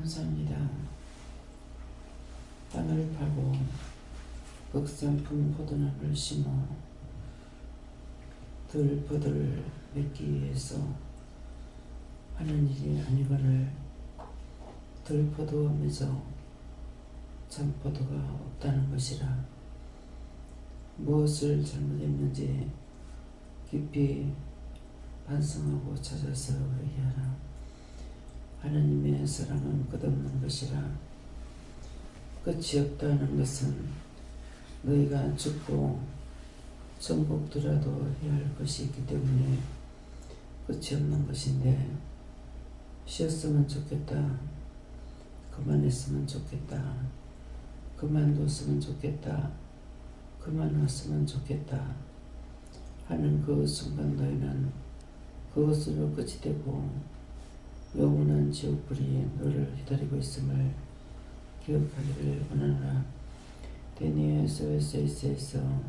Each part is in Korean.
감사합니다. 땅을 파고 극상품 포도나무를 심어 들포도를 맺기 위해서 하는 일이 아니거늘 들포도와 맺어 참포도가 없다는 것이라. 무엇을 잘못했는지 깊이 반성하고 찾아서 회개하라. 하나님의 사랑은 끝없는 것이라. 끝이 없다는 것은 너희가 죽고 천국더라도 해야 할 것이 있기 때문에 끝이 없는 것인데, 쉬었으면 좋겠다, 그만했으면 좋겠다, 그만뒀으면 좋겠다, 그만왔으면 좋겠다 하는 그 순간 너희는 그것으로 끝이 되고 영원한 지옥불이 너를 기다리고 있음을 기억하기를 원하노라. 데니엘 SOS에서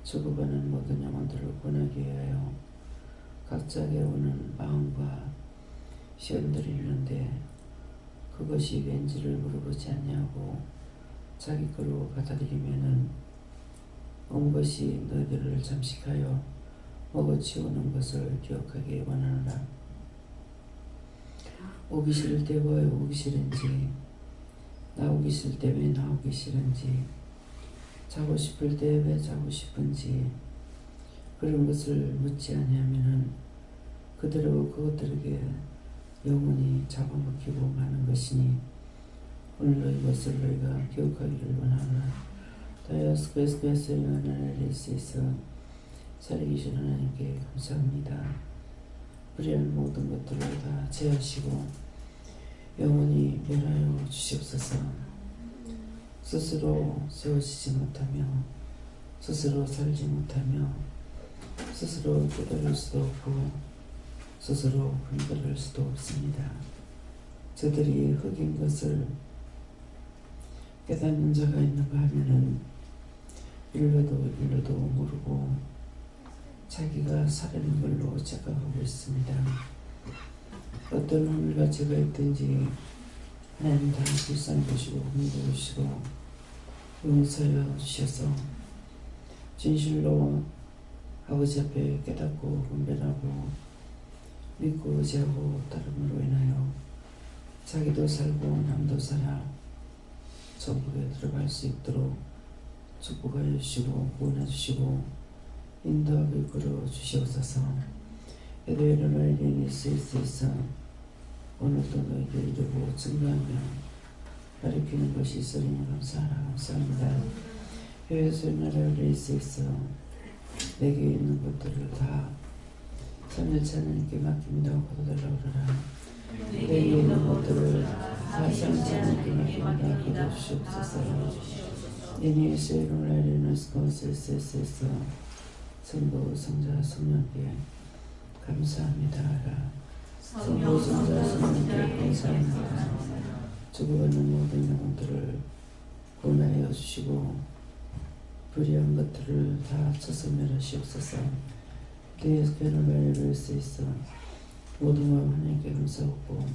죽어가는 모든 영혼들을 구원하기 위하여 각자에게 오는 마음과 시험들이 있는데 그것이 왠지를 물어보지 않냐고 자기 거로 받아들이면은 온 것이 너희들을 잠식하여 먹어치우는 것을 기억하기 원하노라. 오기 싫을 때 왜 오기 싫은지, 나오기 싫을 때 왜 나오기 싫은지, 자고 싶을 때 왜 자고 싶은지 그런 것을 묻지 아니하면은 그대로 그것들에게 영원히 잡아먹히고 마는 것이니 오늘 이것을 너희가 기억하기를 원하노라. 다이어스 그리스도에서 하나님을 있어 살리시는 하나님께 감사합니다. 불의한 모든 것들을 다 제하시고 영원히 멸하여 주시옵소서. 스스로 세워지지 못하며 스스로 살지 못하며 스스로 깨달을 수도 없고 스스로 분별할 수도 없습니다. 저들이 흑인 것을 깨닫는 자가 있는가 하면은 일러도 모르고 자기가 살아있는 걸로 착각하고 있습니다. 어떤 오늘과 제가 있든지 하나님 다 불쌍히 보시고 humil해 주시고 용서하여 주셔서 진실로 아버지 앞에 깨닫고 분별하고 믿고 의지하고 따름으로 인하여 자기도 살고 남도 살아 천국에 들어갈 수 있도록 축복하여 주시고 구원해 주시고 인도하고 이끌어 주시옵소서. 에도에로 너희에게 있어 오늘도 너희에게 이르고 증거하며 가리키는 것이 있으리니 감사합니다. 해외에서 나라를 있어 내게 있는 것들을 다 3일차 하나님께 맡깁니다. 거둬달라고 그러라. 내게 있는 것들을 다 3일차 하나님께 맡깁니다. 거둬주시옵소서. 예니에스의 롤라리너스 거스에서 성부 성자 성령께 감사합니다. 성부 성자 성령께 감사합니다. 죽어가는 모든 영혼들을 구원하여 주시고 불의한 것들을 다 쳐서 멸하시옵소서. 데스케롤라리를 쓰이서 모든 마음 하나님께 감사하고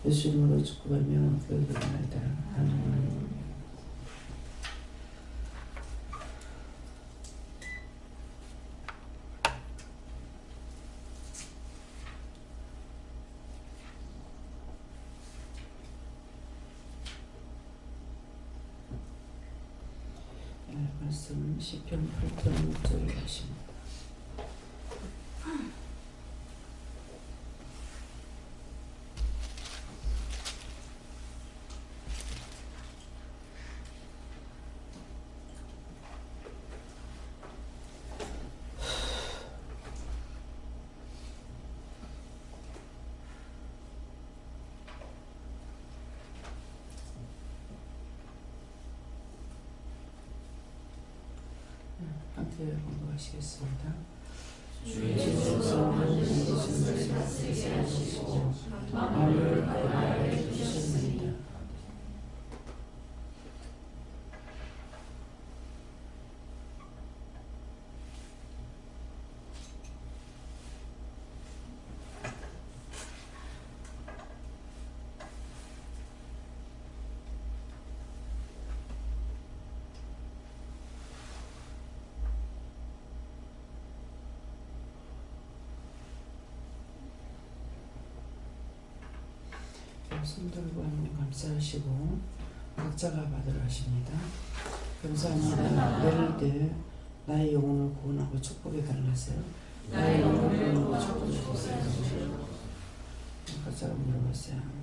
예수님으로 축복하며 기도드립니다. 아멘. 말씀 시편 8편 6절을 하십니다. 함께 공부하시겠습니다. 주께서 하나님 주신 말씀을 세세하시고 마음을 알게 주셨습니다. 손들고 하나님 감사하시고 각자가 받으라 하십니다. 감사합니다. 예를 들어 나의 영혼을 구원하고 축복해 달라세요. 나의 영혼을 구원하고 축복해 주세요. 각자가 물어보세요.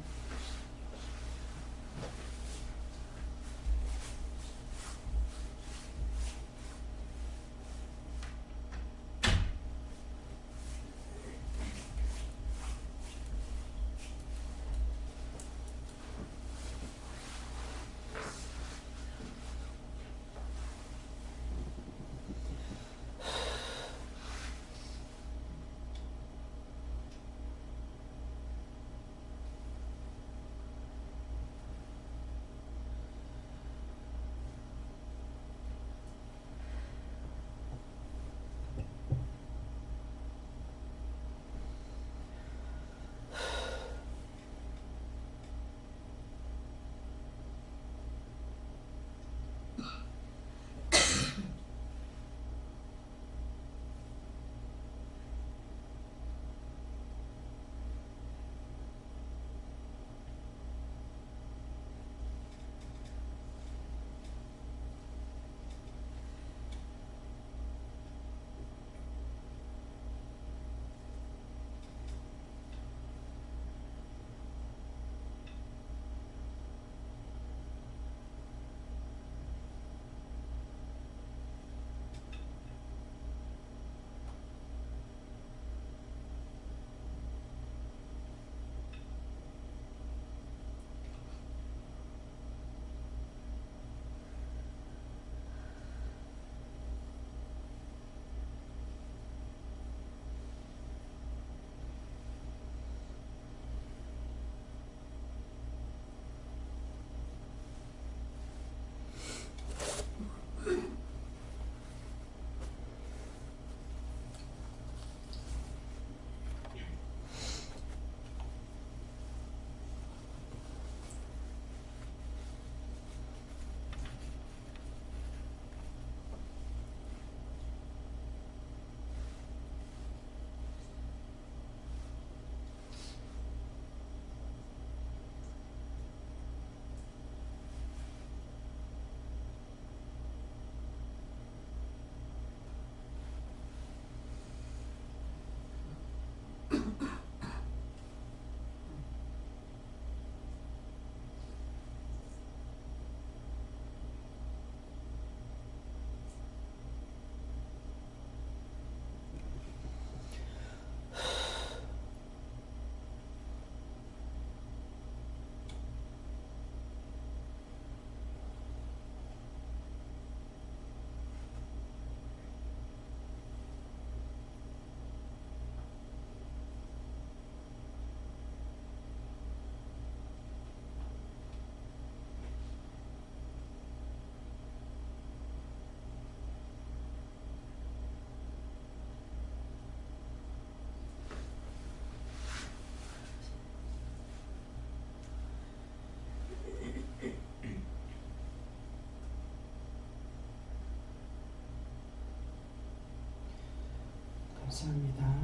감사합니다.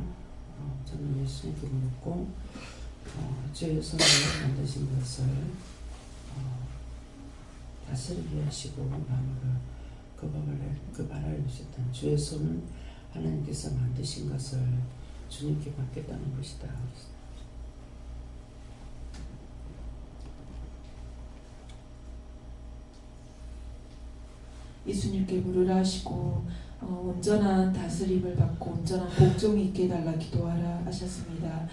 저는 예수님께 묻고 주의 손으로 만드신 것을 다스리게 하시고 마음으로 그 발을 주셨던 주의 손은 하나님께서 만드신 것을 주님께 받겠다는 것이다. 예수님께 물으라 하시고 온전한 다스림을 받고 온전한 복종이 있게 해달라 기도하라 하셨습니다.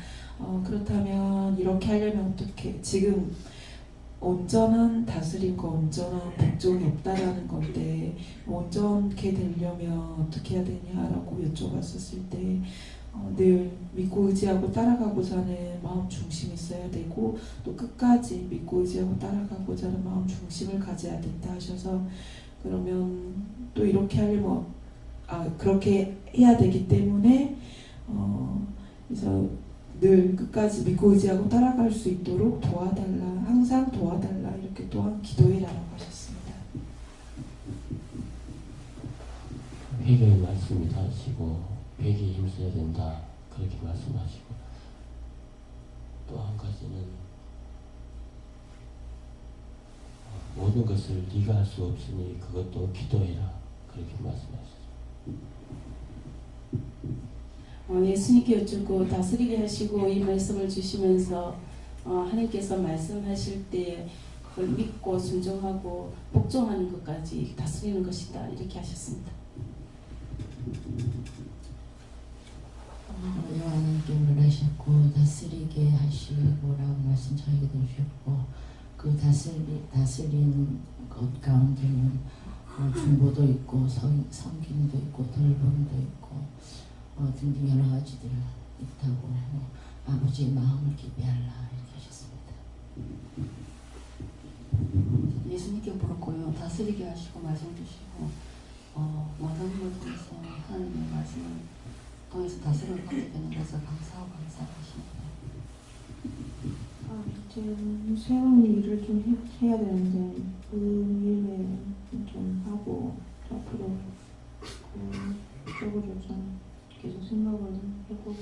그렇다면 이렇게 하려면 어떻게, 지금 온전한 다스림과 온전한 복종이 없다라는 건데 온전케 되려면 어떻게 해야 되냐라고 여쭤봤었을 때 늘 믿고 의지하고 따라가고자 하는 마음 중심이 있어야 되고 또 끝까지 믿고 의지하고 따라가고자 하는 마음 중심을 가져야 된다 하셔서, 그러면 또 이렇게 하려면 그렇게 해야 되기 때문에 그래서 늘 끝까지 믿고 의지하고 따라갈 수 있도록 도와달라, 항상 도와달라, 이렇게 또한 기도해라라고 하셨습니다. 회개의 말씀을 하시고 회개에 힘써야 된다, 그렇게 말씀하시고, 또 한 가지는 모든 것을 네가 할 수 없으니 그것도 기도해라. 그렇게 말씀하셨습니다. 예수님께 여쭙고 다스리게 하시고 이 말씀을 주시면서 하나님께서 말씀하실 때 그걸 믿고 순종하고 복종하는 것까지 다스리는 것이다 이렇게 하셨습니다. 하나님께 물으셨고 다스리게 하시고라고 말씀 저에게도 주셨고 그 다스리는 것 가운데는 중보도 있고 섬김도 있고 돌봄도 있고 등등 여러 가지들 있다고 아버지의 마음을 기대하라 이렇게 하셨습니다. 예수님께 물었고요. 다스리게 하시고 말씀 주시고 원하님을 통해서 하나님의 말씀을 통해서 다스림을 받게 되는 것을 감사하고 감사하십니다. 이제 새로운 일을 좀 해야 되는데 그 일에 좀 하고 앞으로 그쪽으로 좀 계속 생각을 하고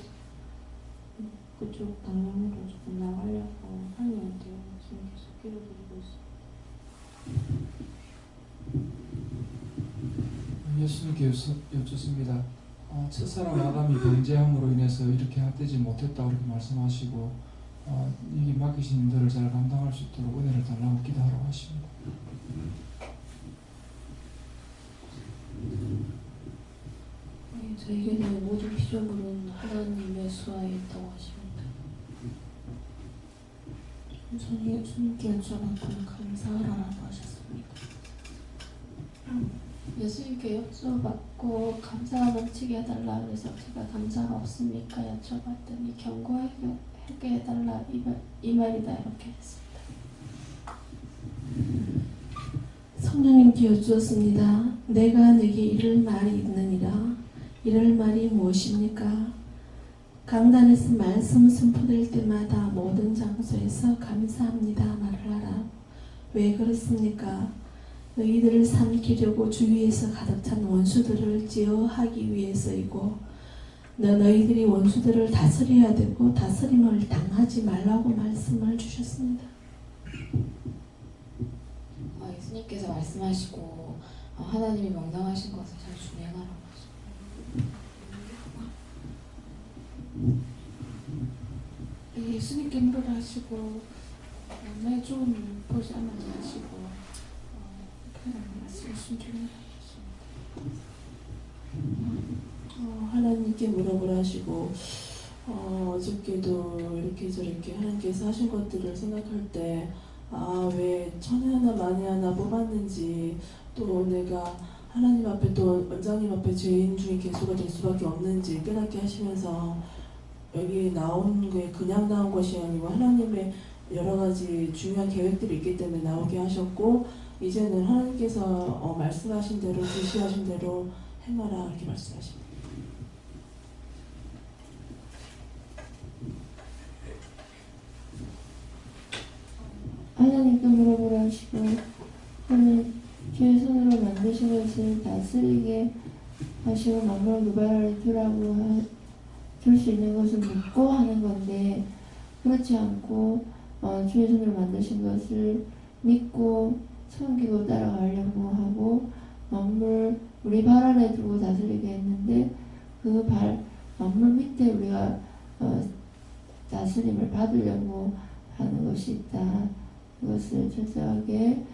그쪽 방향으로 조금 나가려고 하나님한테 지금 계속 기도드리고 있습니다. 예수님께 여쭙습니다. 첫사람 아담이 범죄함으로 인해서 이렇게 합되지 못했다 그렇게 말씀하시고 이 맡기신 일들을 잘 감당할 수 있도록 은혜를 달라고 기도하라고 하십니다. 저에게는 모든 피조물은 하나님의 수하에 있다고 하십니다. 저는 예수님께 여쭤봤더니 감사하라고 하셨습니다. 예수님께 여쭤봤고 감사가 넘치게 해달라 그래서 제가 감사가 없습니까 여쭤봤더니 경고하게 해달라 이 말이다 이렇게 했습니다. 성령님께 여쭈었습니다. 내가 내게 이를 말이 있느니라. 이럴 말이 무엇입니까? 강단에서 말씀 선포될 때마다 모든 장소에서 감사합니다 말을 하라. 왜 그렇습니까? 너희들을 삼키려고 주위에서 가득 찬 원수들을 제어하기 위해서이고 너희들이 원수들을 다스려야 되고 다스림을 당하지 말라고 말씀을 주셨습니다. 예수님께서 말씀하시고 하나님이 명령하신 것을 잘 준행하라고 하십니다. 예수님께 물으라 하시고 내 좋은 일 보지 않게 하시고 그런 말씀을 순종하라 하십니다. 하나님께 물어보라 하시고 어저께도 이렇게 저렇게 하나님께서 하신 것들을 생각할 때 왜 천에 하나 만에 하나 뽑았는지 또 내가 하나님 앞에 또 원장님 앞에 죄인 중에 개수가 될 수밖에 없는지 깨닫게 하시면서 여기 나온 게 그냥 나온 것이 아니고 하나님의 여러 가지 중요한 계획들이 있기 때문에 나오게 하셨고 이제는 하나님께서 말씀하신 대로 지시하신 대로 행하라 이렇게 말씀하십니다. 하나님께 물어보라 하시고 하나님 주의 손으로 만드신 것을 다스리게 하시고 만물을 누발하여 두라고 줄 수 있는 것을 묻고 하는 건데 그렇지 않고 주의 손으로 만드신 것을 믿고 섬기고 따라가려고 하고 만물 우리 발 아래 두고 다스리게 했는데 그 만물 밑에 우리가 다스림을 받으려고 하는 것이 있다. 그것을 철저하게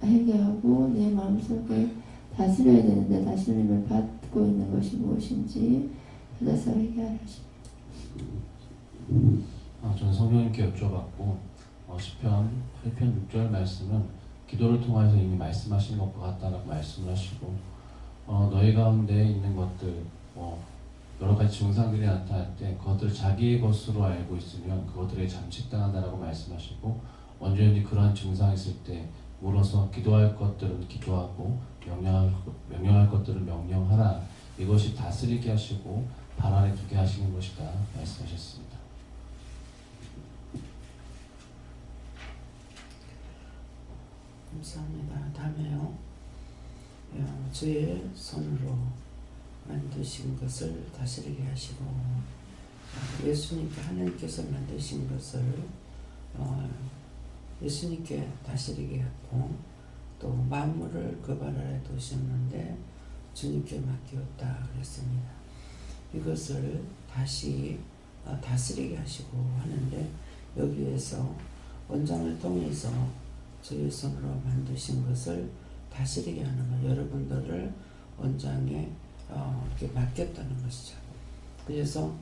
회개하고 내 마음속에 다스려야 되는데 다스림을 받고 있는 것이 무엇인지 찾아서 회개하라 하십니다. 저는 성령님께 여쭤봤고 시편 8편 6절 말씀은 기도를 통해서 이미 말씀하신 것과 같다라고 말씀을 하시고 너희 가운데 있는 것들 여러 가지 증상들이 나타날 때 그것들을 자기의 것으로 알고 있으면 그것들에 잠식당한다라고 말씀하시고 언제든지 그러한 증상이 있을 때 물어서 기도할 것들은 기도하고 명령할 것들은 명령하라. 이것이 다스리게 하시고 발 아래 두게 하시는 것이다 말씀하셨습니다. 감사합니다. 다음에요. 주의 손으로 만드신 것을 다스리게 하시고 예수님께 하나님께서 만드신 것을 예수님께 다스리게 했고 또 만물을 그 발 아래 두셨는데 주님께 맡기었다 그랬습니다. 이것을 다시 다스리게 하시고 하는데 여기에서 원장을 통해서 주의 손으로 만드신 것을 다스리게 하는 것, 여러분들을 원장에 이렇게 맡겼다는 것이죠. 그래서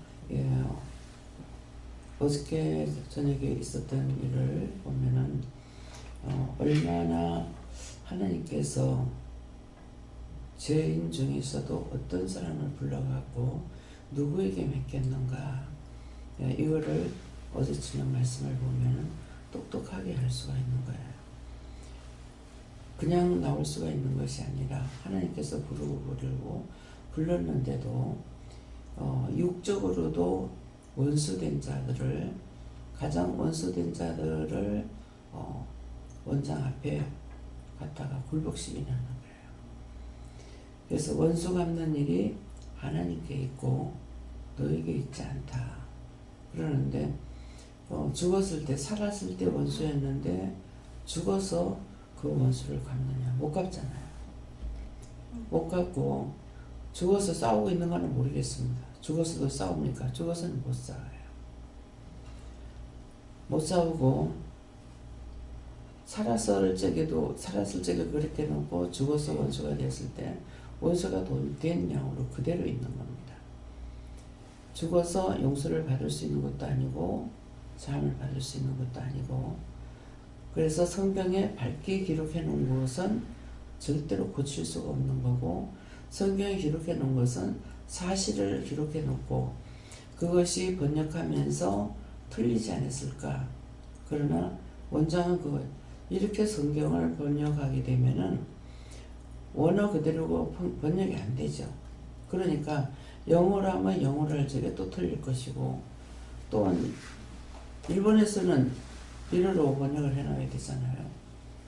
어저께 저녁에 있었던 일을 보면은 얼마나 하나님께서 죄인 중에서도 어떤 사람을 불러갖고 누구에게 맡겼는가, 이거를 어제 저녁 말씀을 보면은 똑똑하게 할 수가 있는 거예요. 그냥 나올 수가 있는 것이 아니라 하나님께서 부르고 불렀는데도 육적으로도 원수된 자들을, 가장 원수된 자들을 원장 앞에 갖다가 굴복시키는 거예요. 그래서 원수 갚는 일이 하나님께 있고 너에게 있지 않다 그러는데, 죽었을 때, 살았을 때 원수였는데 죽어서 그 원수를 갚느냐? 못 갚잖아요. 못 갚고 죽어서 싸우고 있는 거는 모르겠습니다. 죽어서도 싸웁니까? 죽어서는 못 싸워요. 못 싸우고 살았을 적에도 그렇게 놓고 죽어서 원수가 됐을 때 원수가 된 양으로 그대로 있는 겁니다. 죽어서 용서를 받을 수 있는 것도 아니고 사함을 받을 수 있는 것도 아니고, 그래서 성경에 밝게 기록해 놓은 것은 절대로 고칠 수가 없는 거고, 성경에 기록해 놓은 것은 사실을 기록해 놓고 그것이 번역하면서 틀리지 않았을까. 그러나 원장은 이렇게 성경을 번역하게 되면은 원어 그대로 번역이 안 되죠. 그러니까 영어로 하면 영어로 할 적에 또 틀릴 것이고, 또한 일본에서는 일어로 번역을 해놔야 되잖아요.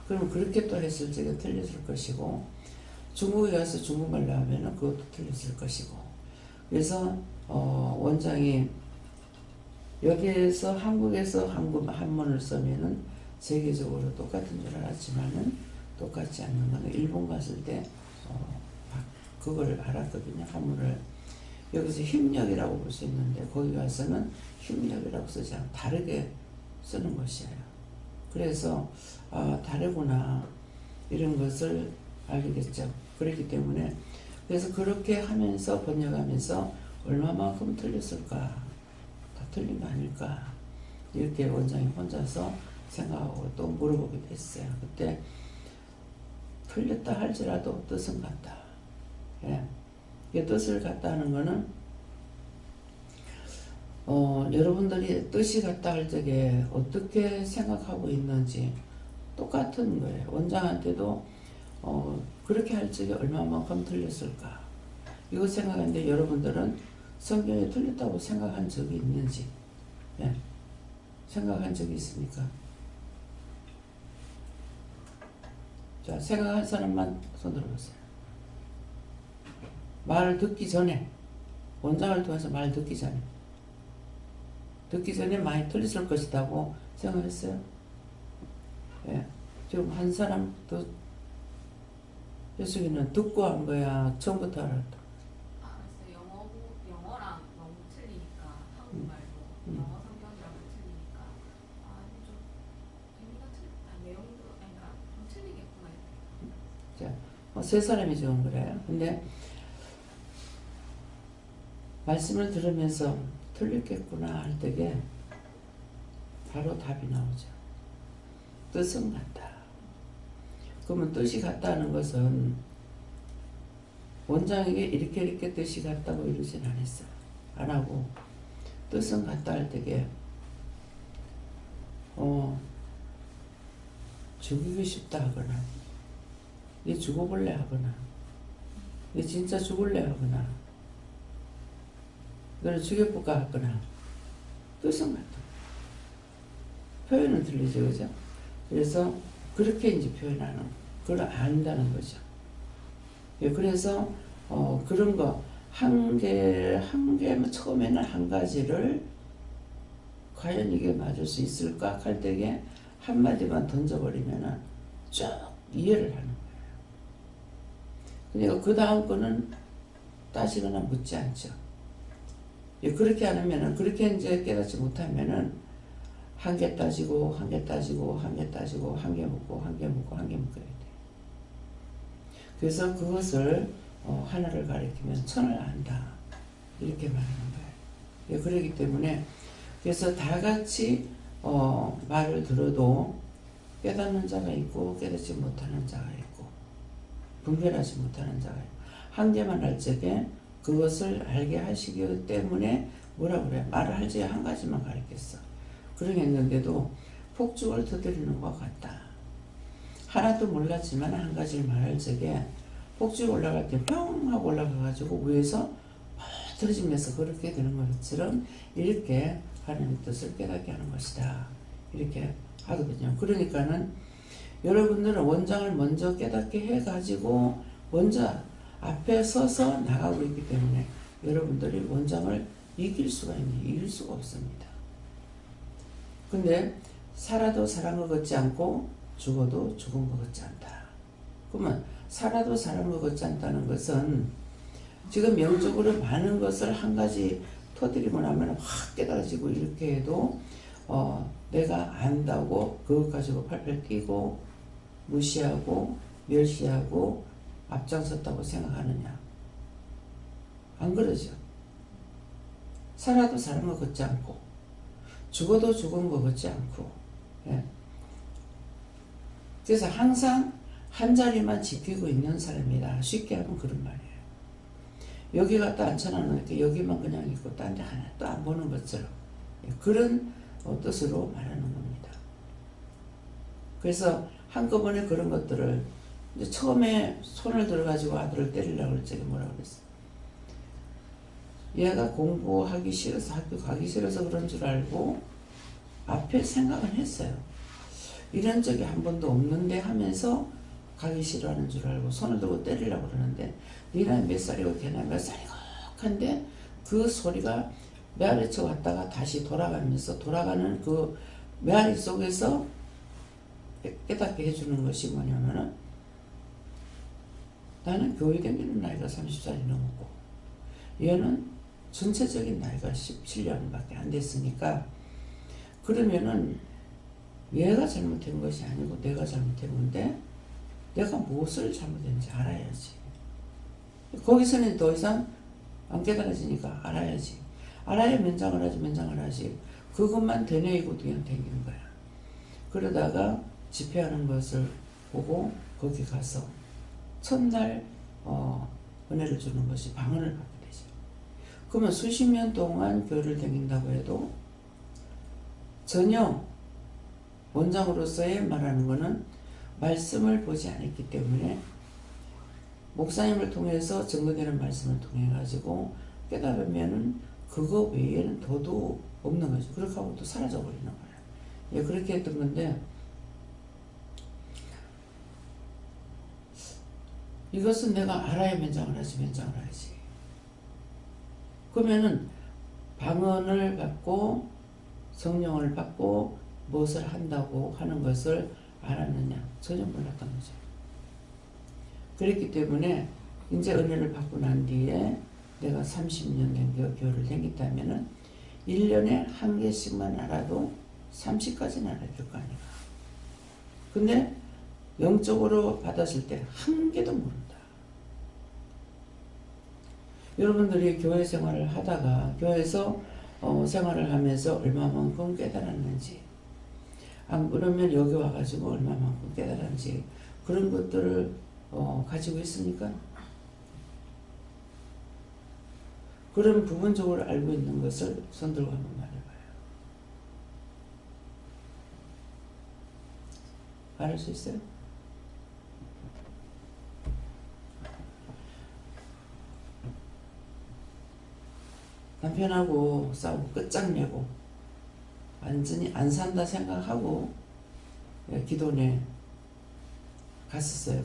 그럼 그렇게 또 했을 적에 틀렸을 것이고, 중국에 가서 중국말로 하면은 그것도 틀렸을 것이고, 그래서 원장이 여기에서 한국에서 한문을 쓰면은 세계적으로 똑같은 줄 알았지만은 똑같지 않는 거는 일본 갔을 때 그걸 알았거든요. 한문을 여기서 힘력이라고 볼 수 있는데 거기 가서는 힘력이라고 쓰지 않고 다르게 쓰는 것이에요. 그래서 다르구나 이런 것을 알게 됐죠. 그렇기 때문에 그래서 그렇게 하면서 번역하면서 얼마만큼 틀렸을까, 다 틀린 거 아닐까, 이렇게 원장이 혼자서 생각하고 또 물어보게 됐어요. 그때 틀렸다 할지라도 뜻은 같다. 예. 이 뜻을 같다 하는 거는 여러분들이 뜻이 같다 할 적에 어떻게 생각하고 있는지 똑같은 거예요. 원장한테도 그렇게 할 적에 얼마만큼 틀렸을까, 이거 생각하는데 여러분들은 성경에 틀렸다고 생각한 적이 있는지, 예. 생각한 적이 있습니까? 자, 생각한 사람만 손 들어보세요. 말을 듣기 전에, 원장을 통해서 말 듣기 전에 많이 틀렸을 것이라고 생각했어요. 예. 지금 한 사람 더, 예수님은 듣고 한 거야, 처음부터 알았다. 그래서 영어랑 너무 틀리니까, 한국말도 영어 성경이랑 틀리니까 좀 의미가 틀렸다, 내용도 그러니까 좀 틀리겠구나. 자, 세 사람이 적은 거래요. 근데 말씀을 들으면서 틀렸겠구나 할 때에 바로 답이 나오죠. 뜻은 같다. 그러면 뜻이 같다는 것은 원장에게 이렇게 뜻이 같다고 이러진 않았어요. 안 하고 뜻은 같다 할 때에 죽이고 싶다 하거나, 네 죽어볼래 하거나, 네 진짜 죽을래 하거나, 너를 죽여볼까 하거나, 뜻은 같다. 표현은 틀리죠, 그죠? 그래서 그렇게 이제 표현하는, 그걸 안다는 거죠. 예, 그래서 그런 거 한 개 처음에는 한 가지를 과연 이게 맞을 수 있을까 할 때에 한마디만 던져버리면은 쭉 이해를 하는 거예요. 그러니까 그 다음 거는 따지거나 묻지 않죠. 그렇게 안 하면은, 그렇게 이제 깨닫지 못하면은 한 개 따지고 한 개 따지고 한 개 따지고 한 개 묻고 한 개 묻고 한 개 묶어야 돼요. 그래서 그것을 하나를 가리키면 천을 안다 이렇게 말하는 거예요. 그렇기 때문에 그래서 다 같이 말을 들어도 깨닫는 자가 있고 깨닫지 못하는 자가 있고 분별하지 못하는 자가 있고 한 개만 할 적에 그것을 알게 하시기 때문에 뭐라 그래? 말을 할 적에 한 가지만 가르쳤어. 그러겠는데도 폭죽을 터뜨리는 것 같다. 하나도 몰랐지만 한 가지를 말할 적에 폭죽이 올라갈 때 뿅 하고 올라가가지고 위에서 터지면서 그렇게 되는 것처럼 이렇게 하나님의 뜻을 깨닫게 하는 것이다. 이렇게 하거든요. 그러니까는 여러분들은 원장을 먼저 깨닫게 해가지고 먼저 앞에 서서 나가고 있기 때문에 여러분들이 원장을 이길 수가 있니? 이길 수가 없습니다. 근데 살아도 사는 것 같지 않고 죽어도 죽은 것 같지 않다. 그러면 살아도 사는 것 같지 않다는 것은 지금 영적으로 많은 것을 한 가지 터뜨리고 나면 확 깨달아지고 이렇게 해도 내가 안다고 그것 가지고 팔팔 뛰고 무시하고 멸시하고 앞장섰다고 생각하느냐? 안 그러죠. 살아도 사는 것 같지 않고 죽어도 죽은 것 같지 않고 그래서 항상 한 자리만 지키고 있는 사람이다. 쉽게 하면 그런 말이에요. 여기 갖다 앉혀놓으니까 여기만 그냥 있고 딴 데 하나도 안 보는 것처럼 그런 뜻으로 말하는 겁니다. 그래서 한꺼번에 그런 것들을 이제 처음에 손을 들어가지고 아들을 때리려고 할 적에 뭐라고 그랬어? 얘가 공부하기 싫어서 학교 가기 싫어서 그런 줄 알고 앞에 생각은 했어요. 이런 적이 한 번도 없는데 하면서 가기 싫어하는 줄 알고 손을 들고 때리려고 그러는데 니는 몇 살이고 걔는 몇 살이고 한데 그 소리가 메아리쳐 왔다가 다시 돌아가면서 돌아가는 그 메아리 속에서 깨닫게 해주는 것이 뭐냐면은 나는 교회 다니는 나이가 30살이 넘었고 얘는 전체적인 나이가 17년밖에 안 됐으니까 그러면은 얘가 잘못한 것이 아니고 내가 잘못한 건데 내가 무엇을 잘못했는지 알아야지. 거기서는 더 이상 안 깨달아지니까 알아야지. 알아야 면장을 하지 면장을 하지. 그것만 되뇌이고 그냥 댕기는 거야. 그러다가 집회하는 것을 보고 거기 가서 첫날 은혜를 주는 것이 방언을 받게 되죠. 그러면 수십 년 동안 교회를 다닌다고 해도 전혀 원장으로서의 말하는 것은 말씀을 보지 않았기 때문에 목사님을 통해서 증거되는 말씀을 통해 가지고 깨달으면은 그거 외에는 더도 없는 거죠. 그렇게 하고 또 사라져 버리는 거예요. 예, 그렇게 했던 건데 이것은 내가 알아야 면장을 하지 면장을 하지. 그러면은 방언을 받고 성령을 받고 무엇을 한다고 하는 것을 알았느냐? 전혀 몰랐던 거죠. 그렇기 때문에 이제 은혜를 받고 난 뒤에 내가 30년 된 교회를 다녔다면은 1년에 한 개씩만 알아도 30까지는 알아야 될 거 아니야. 근데 영적으로 받았을 때 한 개도 모른다. 여러분들이 교회 생활을 하다가 교회에서 생활을 하면서 얼마만큼 깨달았는지 안 그러면 여기 와가지고 얼마만큼 깨달았는지 그런 것들을 가지고 있습니까? 그런 부분적으로 알고 있는 것을 손들고 한번 말해봐요. 말할 수 있어요? 남편하고 싸우고 끝장내고 완전히 안 산다 생각하고 기도원에 갔었어요.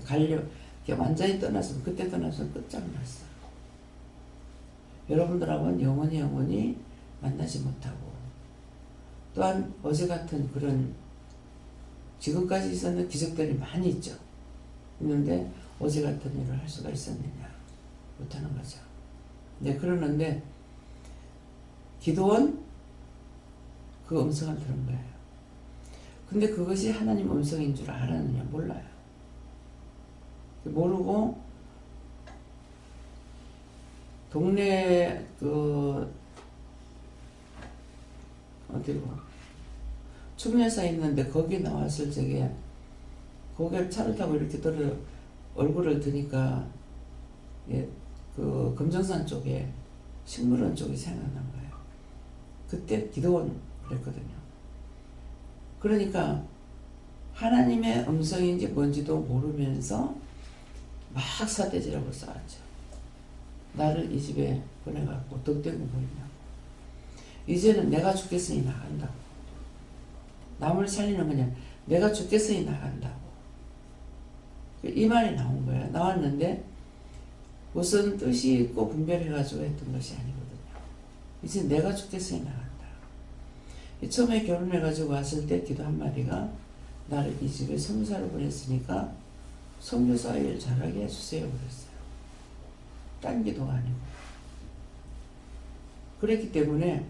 완전히 떠났으면 그때 떠났으면 끝장났어. 여러분들하고는 영원히 만나지 못하고 또한 어제 같은 그런 지금까지 있었는 기적들이 많이 있죠. 있는데 어제 같은 일을 할 수가 있었느냐? 못하는 거죠. 네, 그러는데 기도원 그 음성을 들은 거예요. 근데 그것이 하나님 음성인 줄 알았느냐? 몰라요. 모르고 동네 그 어디고 축내사 있는데 거기 나왔을 적에 거기를 차를 타고 이렇게 얼굴을 드니까 예, 그 금정산 쪽에 식물원 쪽이 생각난 거예요. 그때 기도원 그랬거든요. 그러니까 하나님의 음성인지 뭔지도 모르면서 막 사대질하고 싸웠죠. 나를 이 집에 보내갖고 덕대고 보이냐고. 이제는 내가 죽겠으니 나간다고. 남을 살리는 거냐. 내가 죽겠으니 나간다고. 이 말이 나온 거예요. 나왔는데 무슨 뜻이 있고 분별해가지고 했던 것이 아니거든요. 이제 내가 죽겠으니 나간다. 처음에 결혼해가지고 왔을 때 기도 한마디가 나를 이 집에 선교사로 보냈으니까 선교사 일 잘하게 해주세요 그랬어요. 딴 기도가 아니고. 그랬기 때문에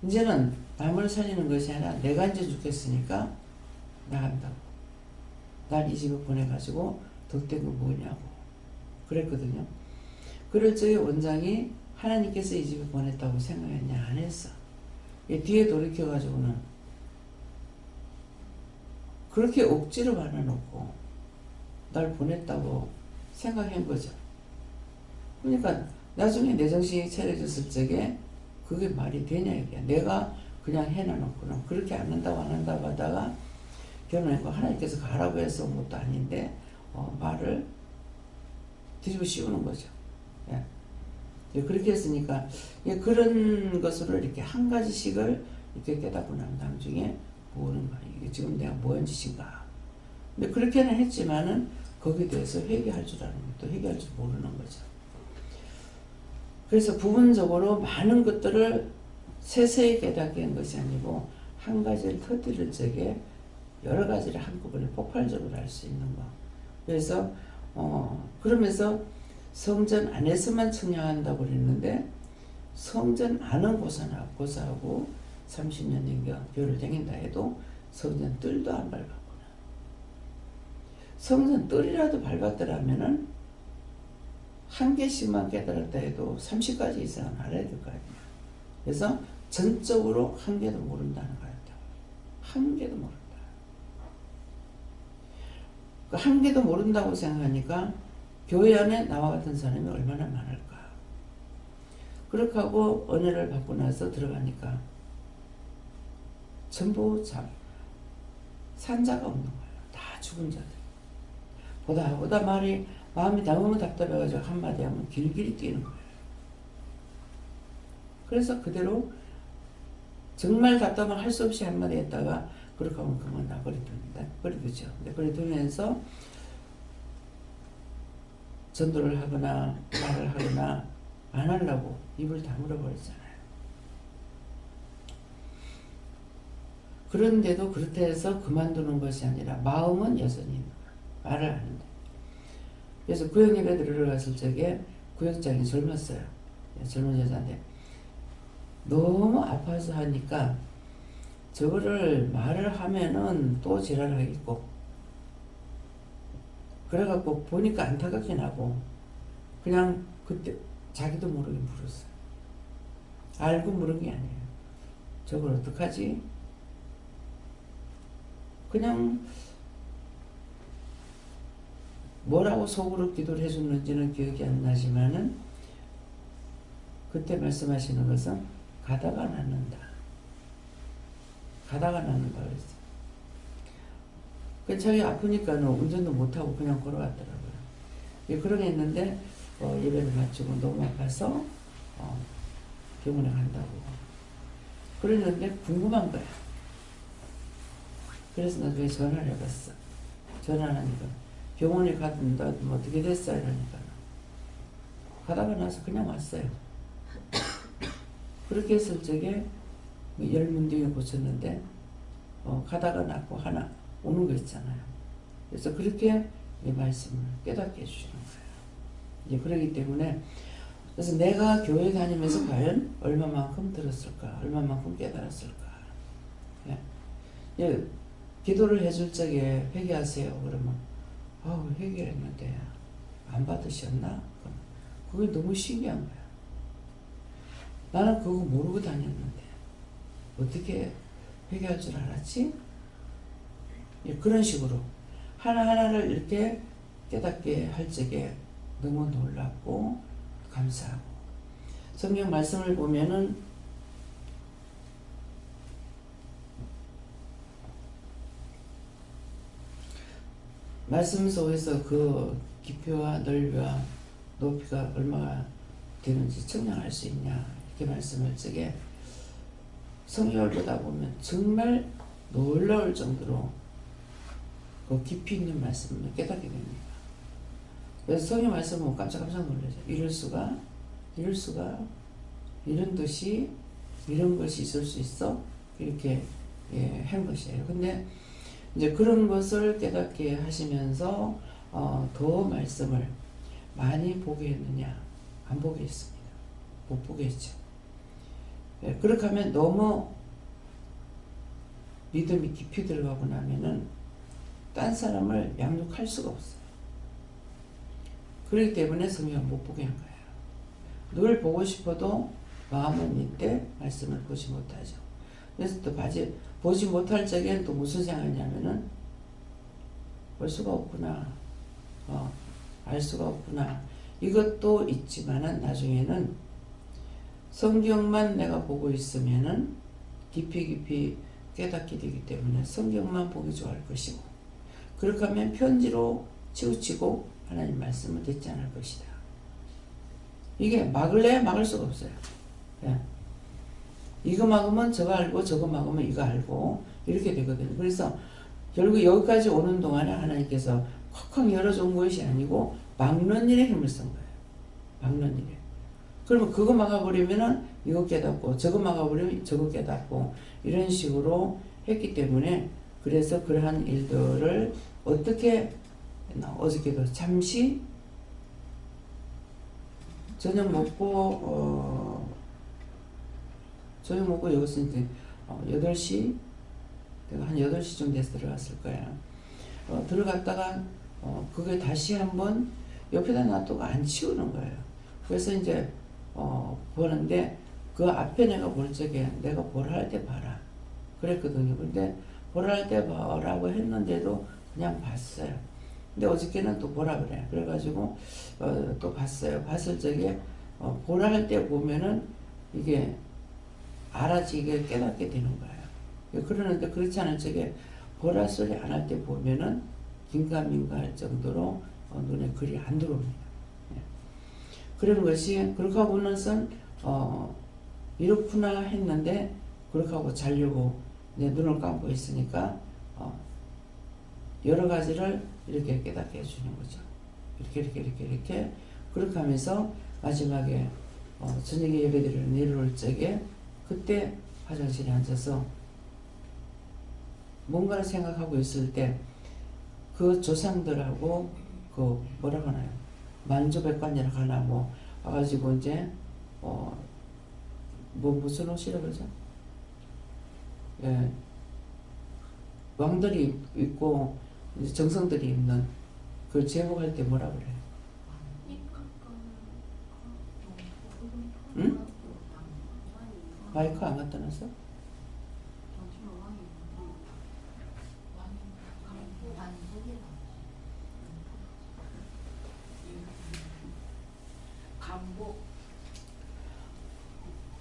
이제는 남을 살리는 것이 아니라 내가 이제 죽겠으니까 나간다고. 날 이 집에 보내가지고 덕된 거 뭐냐고 그랬거든요. 그럴 적에 원장이 하나님께서 이 집에 보냈다고 생각했냐? 안 했어. 뒤에 돌이켜가지고는 그렇게 억지로 받아놓고 날 보냈다고 생각한 거죠. 그러니까 나중에 내 정신이 차려졌을 적에 그게 말이 되냐 이게. 내가 그냥 해놔놓고는 그렇게 안 한다고 하다가 결혼했고 하나님께서 가라고 해서 온 것도 아닌데 말을 뒤집어 씌우는 거죠. 예. 그렇게 했으니까 그런 것으로 이렇게 한 가지씩을 이렇게 깨닫고 난 다음 중에 뭐는 거야. 이게 지금 내가 뭐 한 짓인가. 근데 그렇게는 했지만은 거기에 대해서 회개할 줄 아는 것도 회개할 줄 모르는 거죠. 그래서 부분적으로 많은 것들을 세세히 깨닫게 한 것이 아니고 한 가지를 터뜨릴 적에 여러 가지를 한꺼번에 폭발적으로 할 수 있는 거. 그래서 그러면서 성전 안에서만 청량한다고 그랬는데 성전 안은 고사하고 30년 된겨 교회를 다닌다 해도 성전 뜰도 안 밟았구나. 성전 뜰이라도 밟았더라면은 한 개씩만 깨달았다 해도 30가지 이상은 알아야 될 거 아니야. 그래서 전적으로 한 개도 모른다는 거였다. 한 개도 모른다. 그 한 개도 모른다고 생각하니까 교회 안에 나와 같은 사람이 얼마나 많을까. 그렇게 하고 은혜를 받고 나서 들어가니까 전부 산자가 없는 거예요. 다 죽은 자들. 보다 마음이 너무 답답해가지고 한마디 하면 길길이 뛰는 거예요. 그래서 그대로 정말 답답한 할 수 없이 한마디 했다가 그렇게 하면 그만 버리죠. 버리면서 전도를 하거나 말을 하거나 안 하려고 입을 다물어 버렸잖아요. 그런데도 그렇다 해서 그만두는 것이 아니라 마음은 여전히 있는 거예요. 말을 하는데. 그래서 구역예배 들어갔을 적에 구역장이 젊었어요. 젊은 여자인데 너무 아파서 하니까 저거를 말을 하면은 또 지랄하겠고 그래갖고 보니까 안타깝긴 하고 그냥 그때 자기도 모르게 물었어요. 알고 물은 게 아니에요. 저걸 어떡하지? 그냥 뭐라고 속으로 기도를 해줬는지는 기억이 안 나지만은 그때 말씀하시는 것은 가다가 낫는다. 가다가 낫는다 그랬어요. 그 자기 아프니까는 운전도 못하고 그냥 걸어갔더라고요. 그러게 했는데 예배를 마치고 너무 아파서 병원에 간다고. 그랬는데 궁금한 거야. 그래서 나중에 전화를 해봤어. 전화를 하니까 병원에 갔는데 뭐 어떻게 됐어? 이러니까 가다가 나서 그냥 왔어요. 그렇게 했을 적에 열문딩에 고쳤는데 가다가 낫고 하나 오는 거 있잖아요. 그래서 그렇게 이 말씀을 깨닫게 해주시는 거예요. 이제 그러기 때문에 그래서 내가 교회 다니면서 과연 얼마만큼 들었을까, 얼마만큼 깨달았을까. 예. 예. 기도를 해줄 적에 회개하세요. 그러면 회개했는데 안 받으셨나? 그게 너무 신기한 거야. 나는 그거 모르고 다녔는데 어떻게 회개할 줄 알았지? 예, 그런 식으로 하나하나를 이렇게 깨닫게 할 적에 너무 놀랍고 감사하고, 성경 말씀을 보면은 말씀 속에서 그 깊이와 넓이와 높이가 얼마나 되는지 측량할 수 있냐 이렇게 말씀할 적에 성경을 보다 보면 정말 놀라울 정도로 그 깊이 있는 말씀을 깨닫게 됩니다. 그래서 성경 말씀 보면 깜짝깜짝 놀라죠. 이럴 수가 이런 뜻이 이런 것이 있을 수 있어 이렇게 한 것이에요. 근데 이제 그런 것을 깨닫게 하시면서 더 말씀을 많이 보게 했느냐? 안 보게 했습니다. 못 보게 했죠. 그렇게 하면 너무 믿음이 깊이 들어가고 나면은 딴 사람을 양육할 수가 없어요. 그렇기 때문에 성경을 못 보게 한 거예요. 늘 보고 싶어도 마음은 이때 말씀을 보지 못하죠. 그래서 또 보지 못할 적에는 또 무슨 생각이냐면은 볼 수가 없구나. 알 수가 없구나. 이것도 있지만은 나중에는 성경만 내가 보고 있으면은 깊이 깨닫게 되기 때문에 성경만 보기 좋아할 것이고, 그렇게 하면 편지로 치우치고 하나님 말씀을 듣지 않을 것이다. 이게 막을래야 막을 수가 없어요. 예. 이거 막으면 저거 알고 저거 막으면 이거 알고 이렇게 되거든요. 그래서 결국 여기까지 오는 동안에 하나님께서 콱콱 열어준 것이 아니고 막는 일에 힘을 쓴 거예요. 막는 일에. 그러면 그거 막아버리면은 이거 깨닫고 저거 막아버리면 저거 깨닫고 이런 식으로 했기 때문에, 그래서 그러한 일들을 어떻게 어저께도 잠시 저녁 먹고 여기서 이제 8시 내가 한 8시쯤 돼서 들어갔을 거야. 들어갔다가 그게 다시 한번 옆에다 놔두고 안 치우는 거예요. 그래서 이제 보는데 그 앞에 내가 볼 적에 내가 보라 할 때 봐라 그랬거든요. 근데 보라 할 때 봐라고 했는데도 그냥 봤어요. 근데 어저께는 또 보라 그래. 그래가지고 또 봤어요. 봤을 적에 보라 할 때 보면은 이게 알아지게 깨닫게 되는 거예요. 그러는데 그렇지 않을 적에 보라 소리 안 할 때 보면은 긴가민가 할 정도로 눈에 글이 안 들어옵니다. 그런 것이 그렇게 하고 나서 이렇구나 했는데 그렇게 하고 자려고 내 눈을 감고 있으니까 여러 가지를 이렇게 깨닫게 해주는 거죠. 이렇게 그렇게 하면서 마지막에 저녁에 예배드리러 내려올 적에 그때 화장실에 앉아서 뭔가를 생각하고 있을 때 그 조상들하고 그 뭐라고 하나요? 만조백관이라고 하나 뭐 와가지고 이제 무슨 옷이라고 그러죠? 예, 왕들이 입고 이제 정성들이 입는 그 제목할 때 뭐라 그래? 응? 마이크 안 갖다 놨어?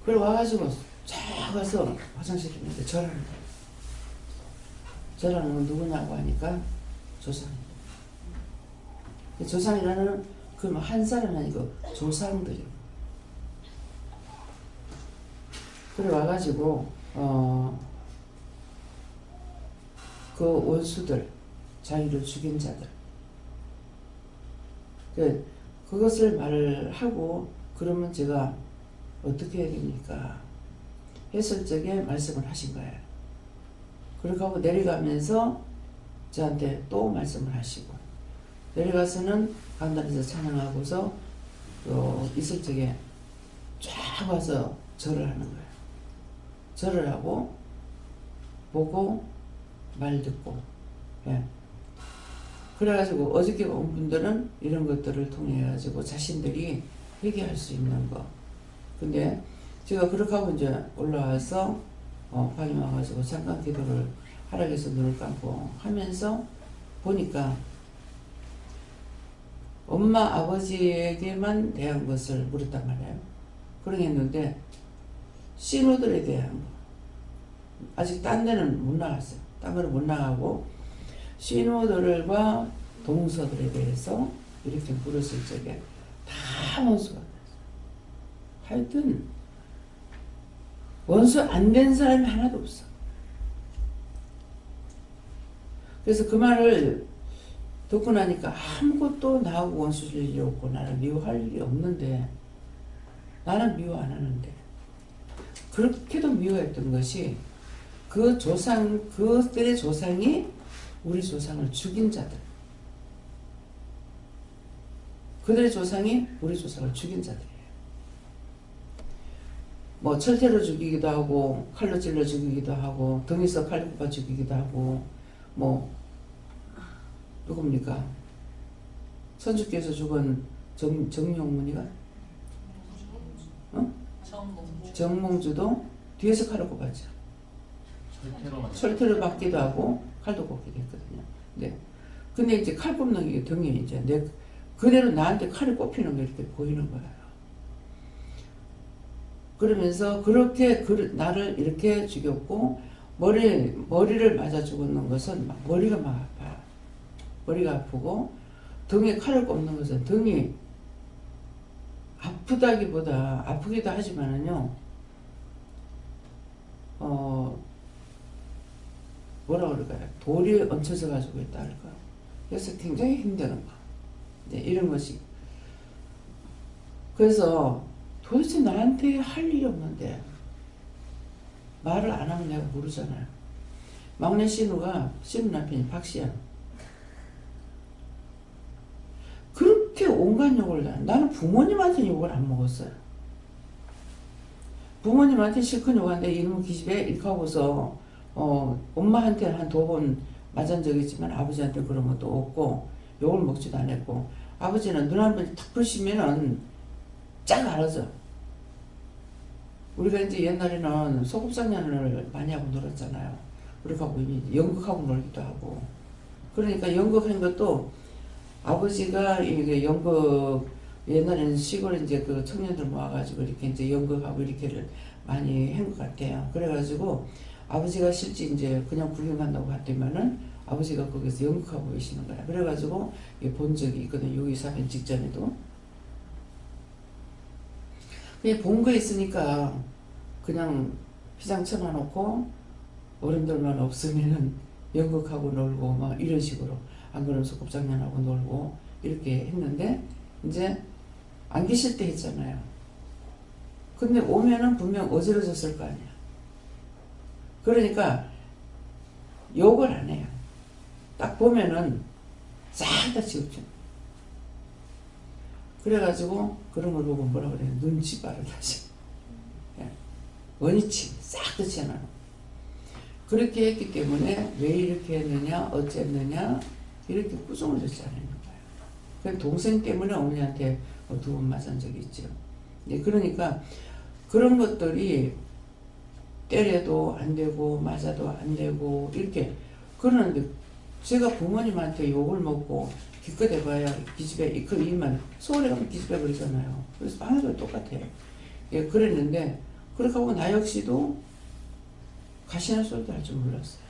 그래 와가지고 쫙 가서 화장실에 있는데 저라는 건 누구냐고 하니까 조상입니다. 조상이라는 그 한 사람은 아니고 조상들이. 그래 와가지고 그 원수들, 자기를 죽인 자들, 그것을 말을 하고 그러면 제가 어떻게 해야 됩니까? 했을 적에 말씀을 하신 거예요. 그렇게 하고 내려가면서 저한테 또 말씀을 하시고 내려가서는 강단에서 찬양하고서 있을 적에 쫙 와서 절을 하는 거예요. 절을 하고 보고 말 듣고. 예. 그래가지고 어저께 온 분들은 이런 것들을 통해 가지고 자신들이 회개할 수 있는 거. 근데 제가 그렇게 하고 이제 올라와서 방에 와가지고 잠깐 기도를 하락해서 눈을 감고 하면서 보니까 엄마 아버지에게만 대한 것을 물었단 말이에요. 그러겠는데 신우들에 대한 거 아직 딴 데는 못 나갔어요. 딴 데는 못 나가고 신우들과 동서들에 대해서 이렇게 물었을 적에 다 원수가 됐어요. 하여튼 원수 안 된 사람이 하나도 없어. 그래서 그 말을 듣고 나니까 아무것도 나하고 원수 줄 일이 없고 나를 미워할 일이 없는데 나는 미워 안 하는데 그렇게도 미워했던 것이 그 조상, 그들의 조상이 우리 조상을 죽인 자들. 그들의 조상이 우리 조상을 죽인 자들이에요. 뭐 철퇴로 죽이기도 하고 칼로 찔러 죽이기도 하고 등에서 칼 꼽아 죽이기도 하고 뭐 누굽니까? 선주께서 죽은 정용문이가? 어? 정몽주도 뒤에서 칼을 꼽았죠. 철퇴로 맞기도 하고 칼도 꼽기도 했거든요. 네. 근데 이제 칼 꼽는 게 등에 이제 그대로 나한테 칼이 꼽히는 게 이렇게 보이는 거예요. 그러면서 그렇게 나를 이렇게 죽였고 머리를 맞아 죽었는 것은 머리가 막 아파요. 머리가 아프고 등에 칼을 꼽는 것은 등이 아프다기보다 아프기도 하지만은요 뭐라 그럴까요? 돌이 얹혀져 가지고 있다 할까? 그래서 굉장히 힘든 거. 네, 이런 것이. 그래서 도대체 나한테 할 일이 없는데 말을 안 하면 내가 모르잖아요. 막내 신우가 신우 남편이 박시연. 그렇게 온갖 욕을 나는 부모님한테 욕을 안 먹었어요. 부모님한테 실컷 욕하는데 이놈의 기집애 이렇게 하고서 엄마한테 한 2번 맞은 적이 있지만 아버지한테 그런 것도 없고 욕을 먹지도 않았고 아버지는 눈 한 번 탁 부시면은 쫙 알아서 우리가 이제 옛날에는 소꿉장난을 많이 하고 놀았잖아요. 그렇게 하고 연극하고 놀기도 하고 그러니까 연극한 것도 아버지가 이게 연극 옛날에는 시골 이제 그 청년들 모아가지고 이렇게 이제 연극하고 이렇게를 많이 한 것 같아요. 그래가지고 아버지가 실제 이제 그냥 구경 간다고 갔더니만은 아버지가 거기서 연극하고 계시는 거야. 그래가지고 본 적이 있거든. 여기 사는 직전에도. 그냥 본 거 있으니까 그냥 피장 쳐놔놓고 어른들만 없으면은 연극하고 놀고 막 이런 식으로 안 그러면 소꿉장난하고 놀고 이렇게 했는데 이제 안 계실 때 했잖아요. 근데 오면은 분명 어지러졌을 거 아니야. 그러니까 욕을 안 해요. 딱 보면은 싹 다 지우죠. 그래가지고 그런 걸 보고 뭐라 그래요? 눈치 빠르다지. 원위치 싹 다 치워놔. 그렇게 했기 때문에 왜 이렇게 했느냐 어쨌느냐 이렇게 꾸중을 줬지 않는 거예요. 동생 때문에 어머니한테 2번 맞은 적이 있죠. 네, 그러니까 그런 것들이 때려도 안 되고 맞아도 안 되고 이렇게 그러는데 제가 부모님한테 욕을 먹고 기껏 해봐야 기집애 그 이만 서울에 가면 기집애 그러잖아요. 그래서 하나도 똑같아요. 예, 그랬는데 그렇게 하고 나 역시도 가시나 소리도 할 줄 몰랐어요.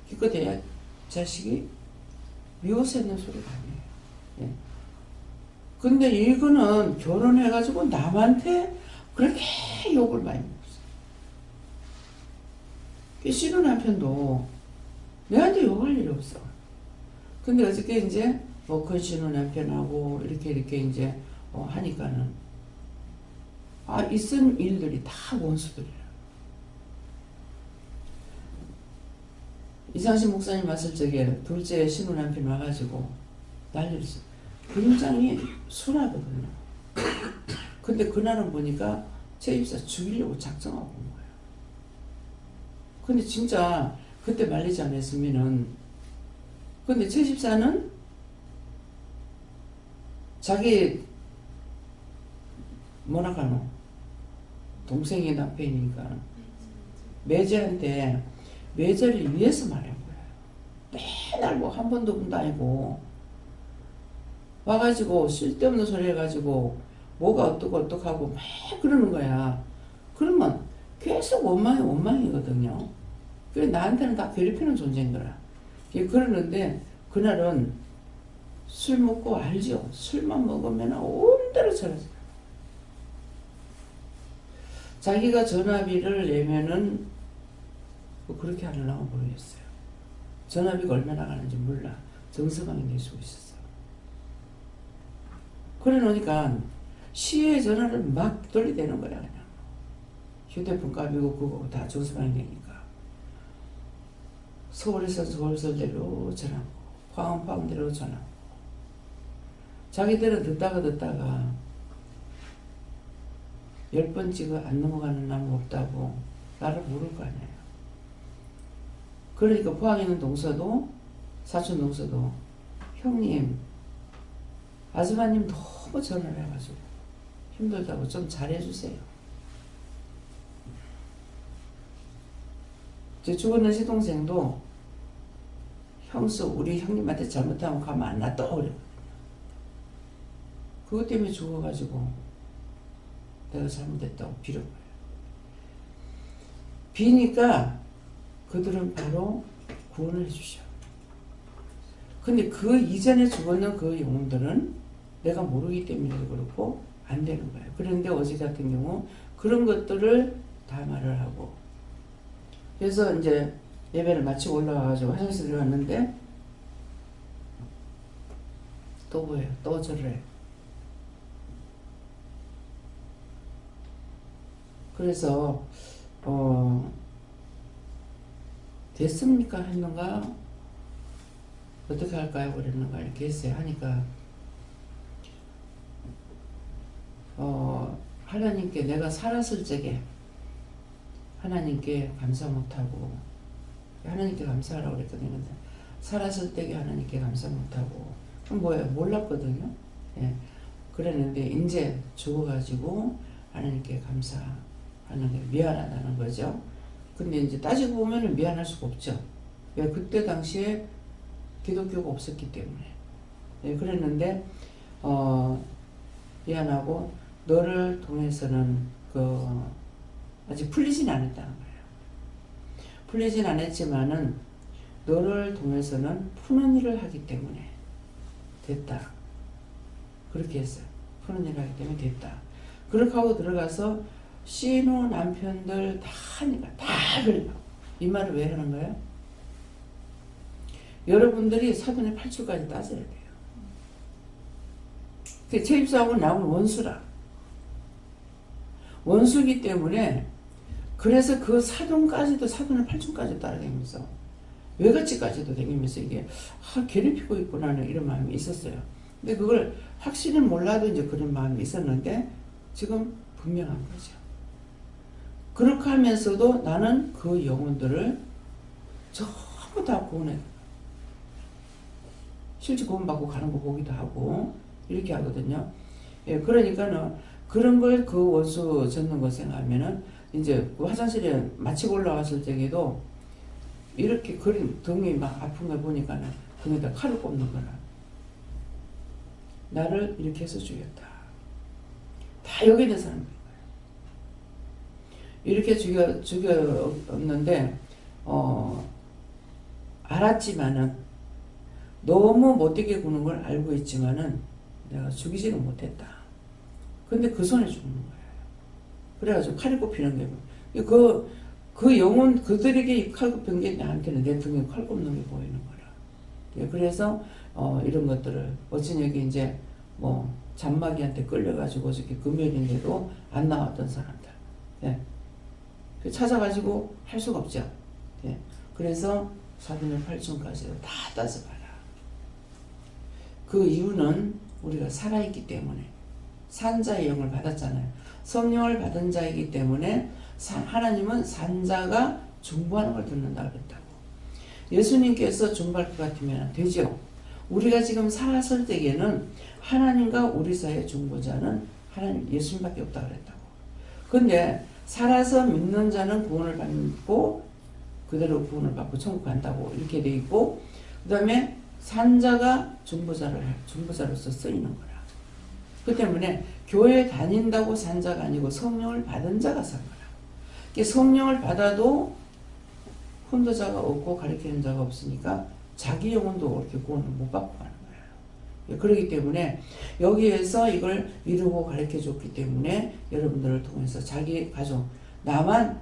기껏 해야 자식이 미워서 했는 소리가 아니에요. 예. 근데 이거는 결혼해가지고 남한테 그렇게 욕을 많이 먹었어요. 신우 남편도 내한테 욕할 일이 없어. 근데 어저께 이제 큰 신우 남편하고 이렇게 이제 하니까는 있은 일들이 다 원수들이야. 이상신 목사님 왔을 적에 둘째 신우 남편 와가지고 난리를 쳤어. 굉장히 순하거든요. 근데 그날은 보니까 제 집사 죽이려고 작정하고 온 거예요. 근데 진짜 그때 말리지 않았으면은, 근데 제 집사는 자기 뭐라 카노 동생이 남편이니까 매제한테 매제를 위해서 말한 거예요. 맨날 뭐 한 번도 본도 아니고 와가지고 쓸데없는 소리 해가지고 뭐가 어떡하고 막 그러는 거야. 그러면 계속 원망이거든요. 그래 나한테는 다 괴롭히는 존재인 거야. 그러는데 그날은 술 먹고 알죠. 술만 먹으면 온대로 저러죠. 자기가 전화비를 내면은 뭐 그렇게 하려고 모르겠어요. 전화비가 얼마나 가는지 몰라. 정서방이 내주고 있었어. 그래 놓으니까 시외 전화를 막 돌리대는 거야. 그냥 휴대폰 값이고 그거 다 정서방이 내니까. 서울에서 서울서대로 전화하고 포항대로 전화하고 자기들은 듣다가 10번 찍어 안 넘어가는 나무 없다고 나를 모를 거 아니에요. 그러니까 포항에 있는 동서도 사촌 동서도 형님 아줌마님 너무 전화를 해가지고 힘들다고 좀 잘해주세요. 제 죽었는 시동생도 형수 우리 형님한테 잘못하면 가만 안 놔둬 그래. 그것 때문에 죽어가지고 내가 잘못했다고 빌은 거예요. 비니까 그들은 바로 구원을 해주셔. 근데 그 이전에 죽었는 그 영혼들은 내가 모르기 때문에 그렇고 안 되는 거예요. 그런데 어제 같은 경우 그런 것들을 다 말을 하고 그래서 이제 예배를 마치고 올라와가지고 화장실 들어갔는데 또 뭐예요? 또 절을 해. 그래서 됐습니까? 했는가? 어떻게 할까요? 그랬는가? 이렇게 했어요. 하니까 하나님께 내가 살았을 적에 하나님께 감사 못하고 하나님께 감사하라고 그랬거든요. 근데 살았을 때에 하나님께 감사 못하고 그럼 뭐예요? 몰랐거든요. 예. 그랬는데 이제 죽어가지고 하나님께 감사하는 게 미안하다는 거죠. 근데 이제 따지고 보면은 미안할 수가 없죠. 왜? 그때 당시에 기독교가 없었기 때문에. 예, 그랬는데 미안하고 너를 통해서는 아직 풀리진 않았다는 거예요. 풀리진 않았지만은 너를 통해서는 푸는 일을 하기 때문에 됐다. 그렇게 했어요. 푸는 일을 하기 때문에 됐다. 그렇게 하고 들어가서 신우 남편들 다 하니까 다 그래요. 이 말을 왜 하는 거예요? 여러분들이 사돈의 8주까지 따져야 돼요. 제 입사하고 나오는 원수라. 원수기 때문에 그래서 그 사돈까지도 사돈의 8촌까지 따라다니면서 외갓집까지도 다니면서 이게 괴롭히고 있구나는 이런 마음이 있었어요. 근데 그걸 확실히 몰라도 이제 그런 마음이 있었는데 지금 분명한 거죠. 그렇게 하면서도 나는 그 영혼들을 전부 다 구원해. 실제 구원받고 가는 거 보기도 하고 이렇게 하거든요. 예, 그러니까는 그런 걸 그 원수 젓는 거 생각하면은 이제 그 화장실에 마치고 올라갔을 때에도 이렇게 등이 막 아픈 걸 보니까는 등에다 칼을 꼽는 거라. 나를 이렇게 해서 죽였다. 다 여기 있는 사람인 거예요. 이렇게 죽였는데 알았지만은 너무 못되게 구는 걸 알고 있지만은 내가 죽이지는 못했다. 근데 그 손에 죽는 거예요. 그래가지고 칼이 꼽히는 게 그 영혼 그들에게 칼 꼽힌 게 나한테는 내 등에 칼 꼽는 게 보이는 거라. 예, 그래서 이런 것들을 어쩐 여기 이제 뭐 잔마귀한테 끌려가지고 저렇게 금요일인데도 안 나왔던 사람들. 예. 찾아가지고 할 수가 없죠. 예. 그래서 사도행 8장까지도 다 따져봐라. 그 이유는 우리가 살아있기 때문에 산자의 영을 받았잖아요. 성령을 받은 자이기 때문에 하나님은 산자가 중보하는 걸 듣는다 그랬다고. 예수님께서 중보할 것 같으면 되죠. 우리가 지금 살았을 때에는 하나님과 우리 사이의 중보자는 하나님 예수님밖에 없다 그랬다고. 근데 살아서 믿는 자는 구원을 받고 그대로 구원을 받고 천국 간다고 이렇게 돼 있고, 그 다음에 산자가 중보자로서 쓰이는 거라. 그 때문에 교회 다닌다고 산자가 아니고 성령을 받은 자가 산 거라. 성령을 받아도 훈도자가 없고 가르치는 자가 없으니까 자기 영혼도 그렇게 구원을 못 받고 가는 거예요. 그렇기 때문에 여기에서 이걸 이루고 가르쳐 줬기 때문에 여러분들을 통해서 자기 가족, 나만,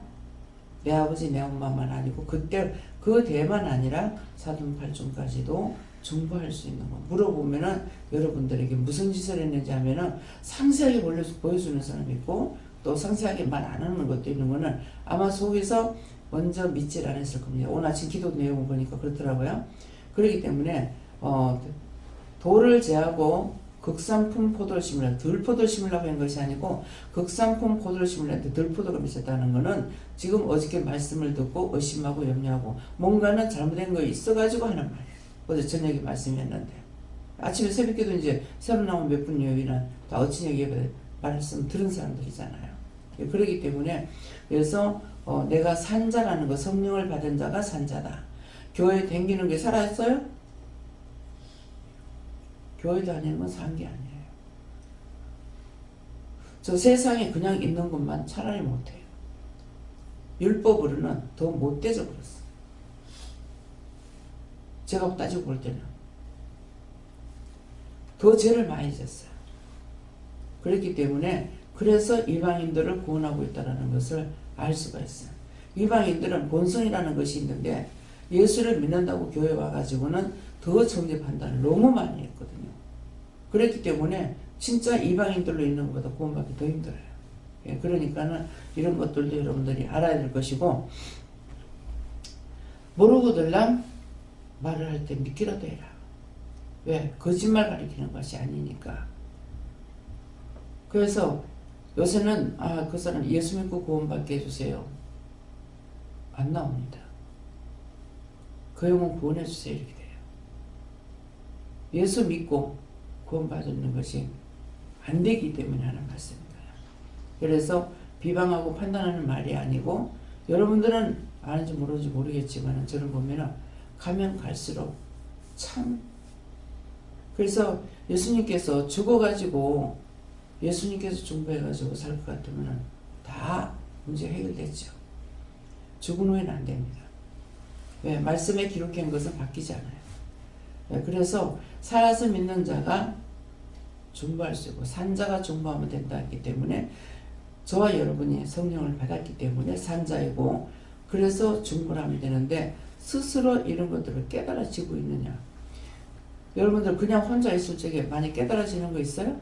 내 아버지 내 엄마만 아니고 그때 그 대만 아니라 사도행 8장까지도 중보할 수 있는 거. 물어보면은 여러분들에게 무슨 짓을 했는지 하면은 상세하게 보여주는 사람이 있고 또 상세하게 말 안 하는 것도 있는 거는 아마 속에서 먼저 믿질 않았을 겁니다. 오늘 아침 기도 내용을 보니까 그렇더라고요. 그렇기 때문에 돌을 제하고 극상품 포도를 심으라. 들포도를 심으려고 한 것이 아니고 극상품 포도를 심으려는데 들포도가 맺혔다는 것은 지금 어저께 말씀을 듣고 의심하고 염려하고 뭔가는 잘못된 거 있어가지고 하는 말이에요. 어제 저녁에 말씀했는데 아침에 새벽에도 이제 새로 나온 몇 분 여기는 다 어친여기에 말씀 들은 사람들이잖아요. 그렇기 때문에 그래서 내가 산자라는 거, 성령을 받은 자가 산자다. 교회 댕기는 게 살았어요? 교회 다니는 건 산 게 아니에요. 저 세상에 그냥 있는 것만 차라리 못해요. 율법으로는 더 못돼져 버렸어요. 제가 따지고 볼 때는 더 죄를 많이 졌어요. 그렇기 때문에 그래서 이방인들을 구원하고 있다는 것을 알 수가 있어요. 이방인들은 본성이라는 것이 있는데 예수를 믿는다고 교회 와가지고는 더 정죄 판단을 너무 많이 했거든요. 그렇기 때문에 진짜 이방인들로 있는 것보다 구원받기 더 힘들어요. 예, 그러니까는 이런 것들도 여러분들이 알아야 될 것이고, 모르고들랑 말을 할 때 믿기라도 해라. 왜? 거짓말 가리키는 것이 아니니까. 그래서 요새는 그 사람 예수 믿고 구원받게 해주세요. 안 나옵니다. 그 영혼 구원해 주세요. 이렇게 돼요. 예수 믿고 구원받는 것이 안 되기 때문에 하는 말씀입니다. 그래서 비방하고 판단하는 말이 아니고, 여러분들은 아는지 모르는지 모르겠지만 저는 보면은 가면 갈수록 참, 그래서 예수님께서 죽어가지고 예수님께서 중보해가지고 살 것 같으면 다 문제 해결됐죠. 죽은 후에는 안 됩니다. 왜? 말씀에 기록한 것은 바뀌지 않아요. 왜? 그래서 살아서 믿는 자가 중보할 수 있고 산자가 중보하면 된다 했기 때문에 저와 여러분이 성령을 받았기 때문에 산자이고, 그래서 중보를 하면 되는데 스스로 이런 것들을 깨달아지고 있느냐. 여러분들 그냥 혼자 있을 적에 많이 깨달아지는 거 있어요?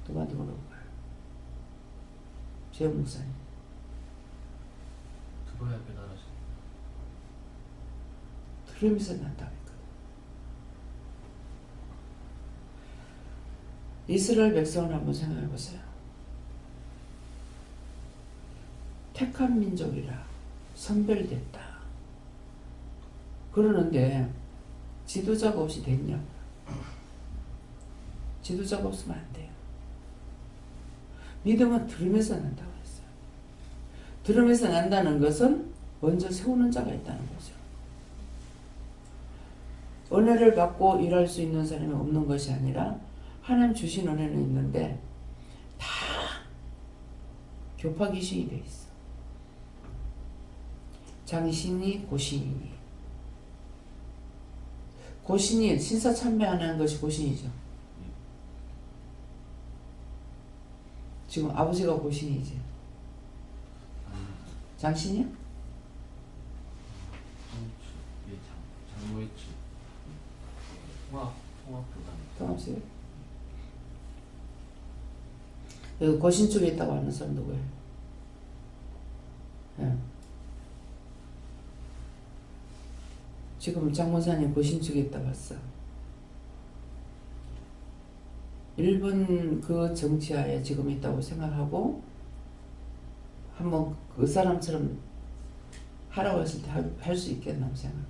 누구한테 물어볼까요? 재영 목사님. 들어야 깨달아지. 들으면서 난다고 했거든. 이스라엘 백성을 한번 생각해 보세요. 택한 민족이라 선별됐다. 그러는데 지도자가 없이 됐냐? 지도자가 없으면 안 돼요. 믿음은 들으면서 난다고 했어요. 들으면서 난다는 것은 먼저 세우는 자가 있다는 거죠. 은혜를 받고 일할 수 있는 사람이 없는 것이 아니라 하나님 주신 은혜는 있는데 다 교파귀신이 돼 있어. 장신이 고신이니. 고신이 신사참배하는 것이 고신이죠. 지금 아버지가 고신이지. 장신이야? 장로했지. 통합보다는. 통합세요? 여기 고신 쪽에 있다고 하는 사람 누구예요? 예. 지금 장모사님 고신축에 있다 왔어. 일본 그 정치하에 지금 있다고 생각하고 한번 그 사람처럼 하라고 했을 때 할 수 있겠나 생각해요.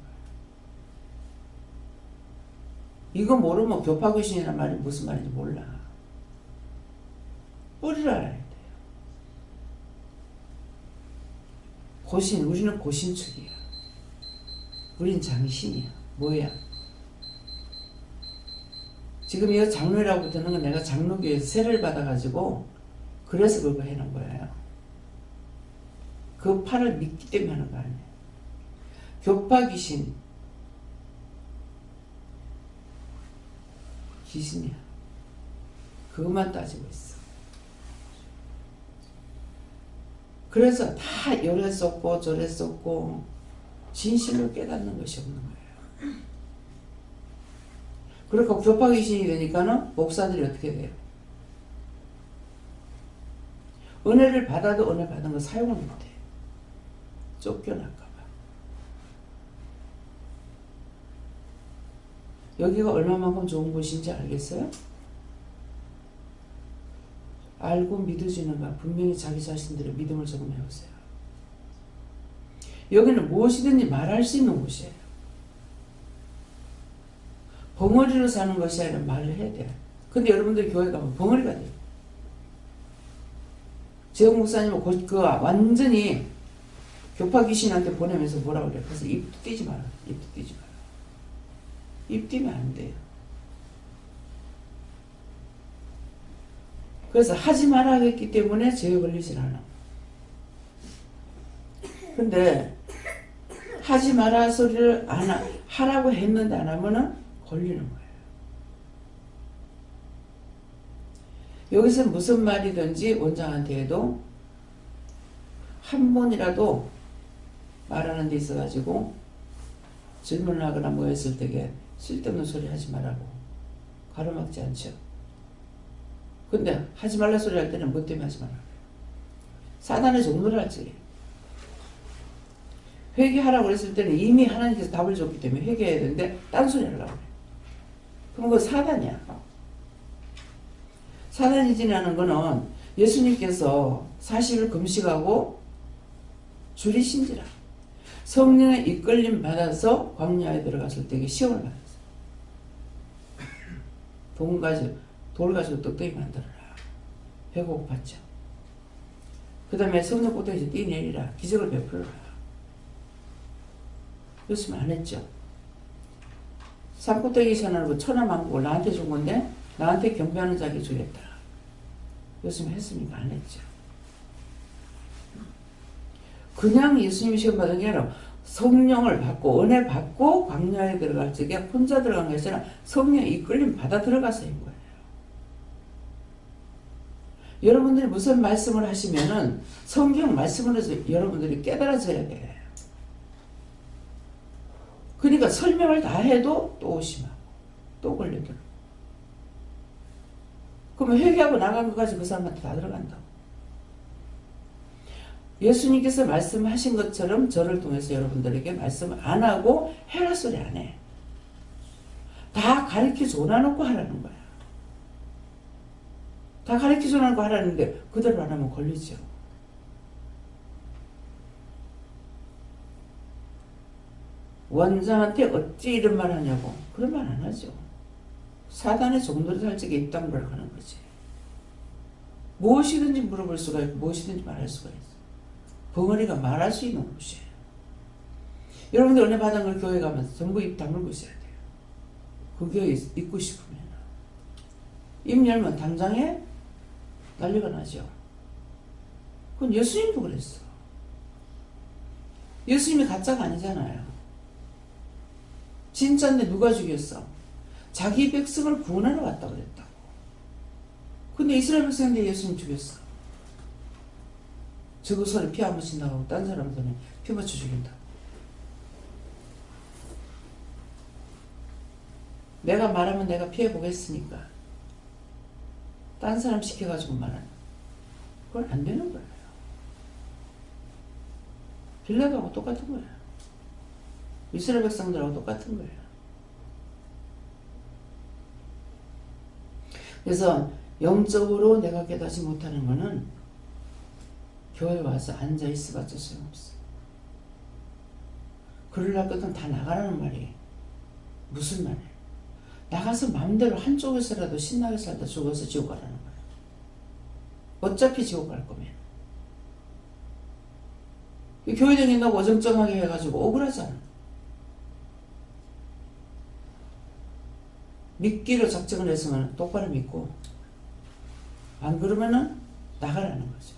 이거 모르면 교파귀신이라는 말이 무슨 말인지 몰라. 뿌리를 알아야 돼요. 고신, 우리는 고신축이야. 우린 장신이야. 뭐야? 지금 이거 장로라고 붙는 건 내가 장로교에서 세례를 받아가지고 그래서 그거 해놓은 거예요. 그 팔을 믿기 때문에 하는 거 아니에요. 교파 귀신 귀신이야. 그것만 따지고 있어. 그래서 다 요래 쏟고 저래 쏟고 진실로 깨닫는 것이 없는 거예요. 그러니까 교파 귀신이 되니까는 목사들이 어떻게 돼요? 은혜를 받아도 은혜 받은 거 사용을 못해. 쫓겨날까봐. 여기가 얼마만큼 좋은 곳인지 알겠어요? 알고 믿어지는가? 분명히 자기 자신들의 믿음을 조금 해보세요. 여기는 무엇이든지 말할 수 있는 곳이에요. 벙어리로 사는 것이 아니라 말을 해야 돼요. 근데 여러분들 교회 가면 벙어리가 돼요. 재홍 목사님은 완전히 교파 귀신한테 보내면서 뭐라고 그래? 그래서 입도 띄지 마라. 입도 띄지 마라. 입 띄면 안 돼요. 그래서 하지 마라 했기 때문에 죄에 걸리질 않아. 근데 하지 마라 소리를 하라고 했는데 안 하면은 걸리는 거예요. 여기서 무슨 말이든지 원장한테 해도 한 번이라도 말하는 데 있어가지고 질문을 하거나 뭐 했을 때에 쓸데없는 소리 하지 말라고 가로막지 않죠. 근데 하지 말라 소리 할 때는 뭐 때문에 하지 말라고. 사단의 종로를 할지. 회개하라고 했을 때는 이미 하나님께서 답을 줬기 때문에 회개해야 되는데 딴소리 하려고 그래. 그럼 그거 사단이야. 사단이 지나는 거는 예수님께서 40일 금식하고 줄이신지라. 성령의 이끌림 받아서 광야에 들어갔을 때 시험을 받았어요. 돌 가지고 떡떡이 만들어라. 배가 고팠죠. 그 다음에 성령 꼭대기에서 뛰내리라. 기적을 베풀어라. 그랬으면 안 했죠. 산꼭대기 선언하고 천하만국을 나한테 준 건데 나한테 경배하는 자에게 주겠다. 그랬으면 했습니까? 안 했죠. 그냥 예수님이 시험 받은 게 아니라 성령을 받고 은혜 받고 광야에 들어갈 적에 혼자 들어간 것이 아니라 성령의 이끌림 받아 들어가서인 거예요. 여러분들이 무슨 말씀을 하시면은 성경 말씀을 해서 여러분들이 깨달아져야 돼. 그러니까 설명을 다 해도 또 오심하고 또 걸려들어. 그러면 회개하고 나간 것까지 그 사람한테 다 들어간다고. 예수님께서 말씀하신 것처럼 저를 통해서 여러분들에게 말씀 안 하고 해라 소리 안 해. 다 가르쳐 줘놔놓고 하라는 거야. 다 가르쳐 줘놔놓고 하라는데 그대로 안 하면 걸리죠. 원장한테 어찌 이런 말 하냐고. 그런 말 안 하죠. 사단의 종들이 살 적에 입당을 하는 거지. 무엇이든지 물어볼 수가 있고 무엇이든지 말할 수가 있어. 벙어리가 말할 수 있는 곳이에요. 여러분들 은혜 받은 걸 교회 가면서 전부 입 다물고 있어야 돼요. 그 교회 있고 싶으면. 입 열면 당장에 난리가 나죠. 그건 예수님도 그랬어. 예수님이 가짜가 아니잖아요. 진짜인데 누가 죽였어? 자기 백성을 구원하러 왔다고 그랬다고. 근데 이스라엘 백성인데 예수님 죽였어. 저거 손에 피 안 묻힌다고 하고 딴 사람 손에 피 묻혀 죽인다고. 내가 말하면 내가 피해보겠으니까 딴 사람 시켜가지고 말하는. 그건 안 되는 거예요. 빌라도하고 똑같은 거예요. 이스라엘 백성들하고 똑같은 거예요. 그래서 영적으로 내가 깨닫지 못하는 거는 교회 와서 앉아 있어봤자 소용없어. 그러려거든 다 나가라는 말이에요. 무슨 말이에요? 나가서 마음대로 한쪽에서라도 신나게 살다 죽어서 지옥 가라는 거예요. 어차피 지옥 갈 거면. 교회 다닌다고 어정쩡하게 해가지고 억울하잖아. 믿기로 작정을 했으면 똑바로 믿고 안 그러면은 나가라는 거죠.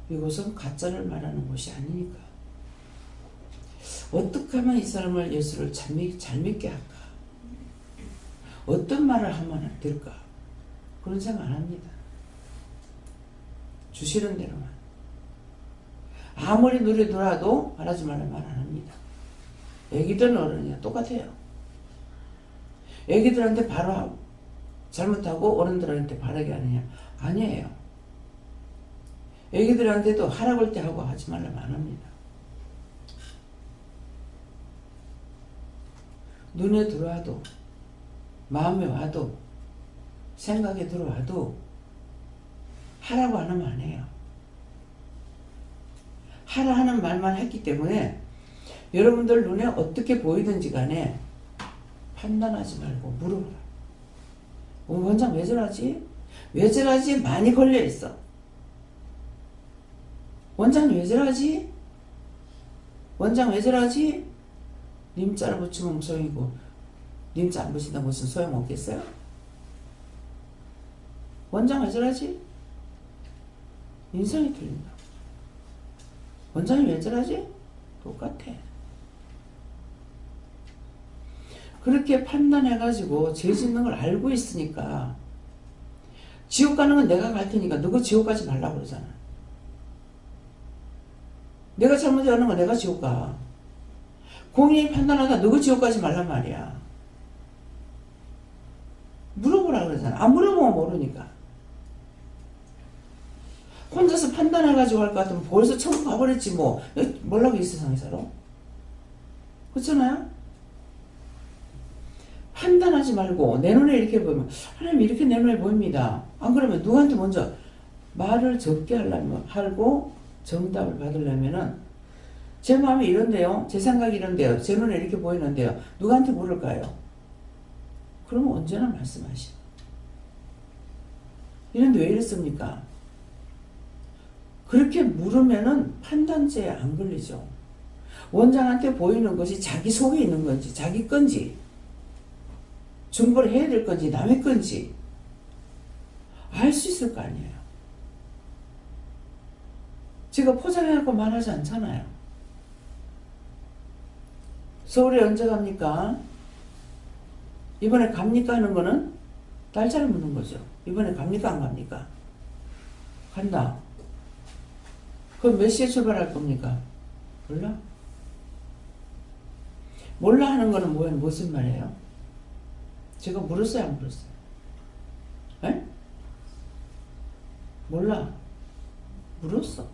이곳은 가짜를 말하는 곳이 아니니까. 어떻게 하면 이 사람을 예수를 잘 믿게 할까? 어떤 말을 하면 될까? 그런 생각 안 합니다. 주시는 대로만. 아무리 노래 들어도 말하지 말라는 말 안 합니다. 애기든 어른이야 똑같아요. 애기들한테 바로 하고 잘못하고 어른들한테 바르게 하느냐? 아니에요. 애기들한테도 하라고 할 때 하고 하지 말라면 안 합니다. 눈에 들어와도 마음에 와도 생각에 들어와도 하라고 안 하면 안 해요. 하라 하는 말만 했기 때문에 여러분들 눈에 어떻게 보이든지 간에 판단하지 말고 물어보라. 원장 왜 저러지? 왜 저러지? 많이 걸려있어. 원장 왜 저러지? 원장 왜 저러지? 님자를 붙이면 소용이고 님자 안 붙인다 무슨 소용 없겠어요? 원장 왜 저러지? 인성이 틀린다. 원장이 왜 저러지? 똑같아. 그렇게 판단해가지고 죄 짓는 걸 알고 있으니까 지옥 가는 건 내가 갈 테니까 너가 지옥 가지 말라고 그러잖아. 내가 잘못하는 거 내가 지옥 가. 공인이 판단하다 너가 지옥 가지 말란 말이야. 물어보라 그러잖아. 안 물어보면 모르니까. 혼자서 판단해가지고 할 것 같으면 벌써 천국 가버렸지 뭐. 뭐라고 이 세상에 살아? 그렇잖아요? 판단하지 말고 내 눈에 이렇게 보이면 하나님 이렇게 내 눈에 보입니다. 안 그러면 누구한테 먼저 말을 적게 하고 정답을 받으려면은 제 마음이 이런데요. 제 생각이 이런데요. 제 눈에 이렇게 보이는데요. 누구한테 물을까요? 그러면 언제나 말씀하시오. 이런데 왜 이랬습니까? 그렇게 물으면은 판단죄에 안 걸리죠. 원장한테 보이는 것이 자기 속에 있는 건지 자기 건지 중보를 해야 될 건지 남의 건지 알 수 있을 거 아니에요. 제가 포장해갖고 말하지 않잖아요. 서울에 언제 갑니까? 이번에 갑니까 하는 거는 날짜를 묻는 거죠. 이번에 갑니까 안 갑니까? 간다. 그럼 몇 시에 출발할 겁니까? 몰라? 몰라 하는 거는 뭐예요? 무슨 말이에요? 제가 물었어요? 안 물었어요? 에? 몰라. 물었어.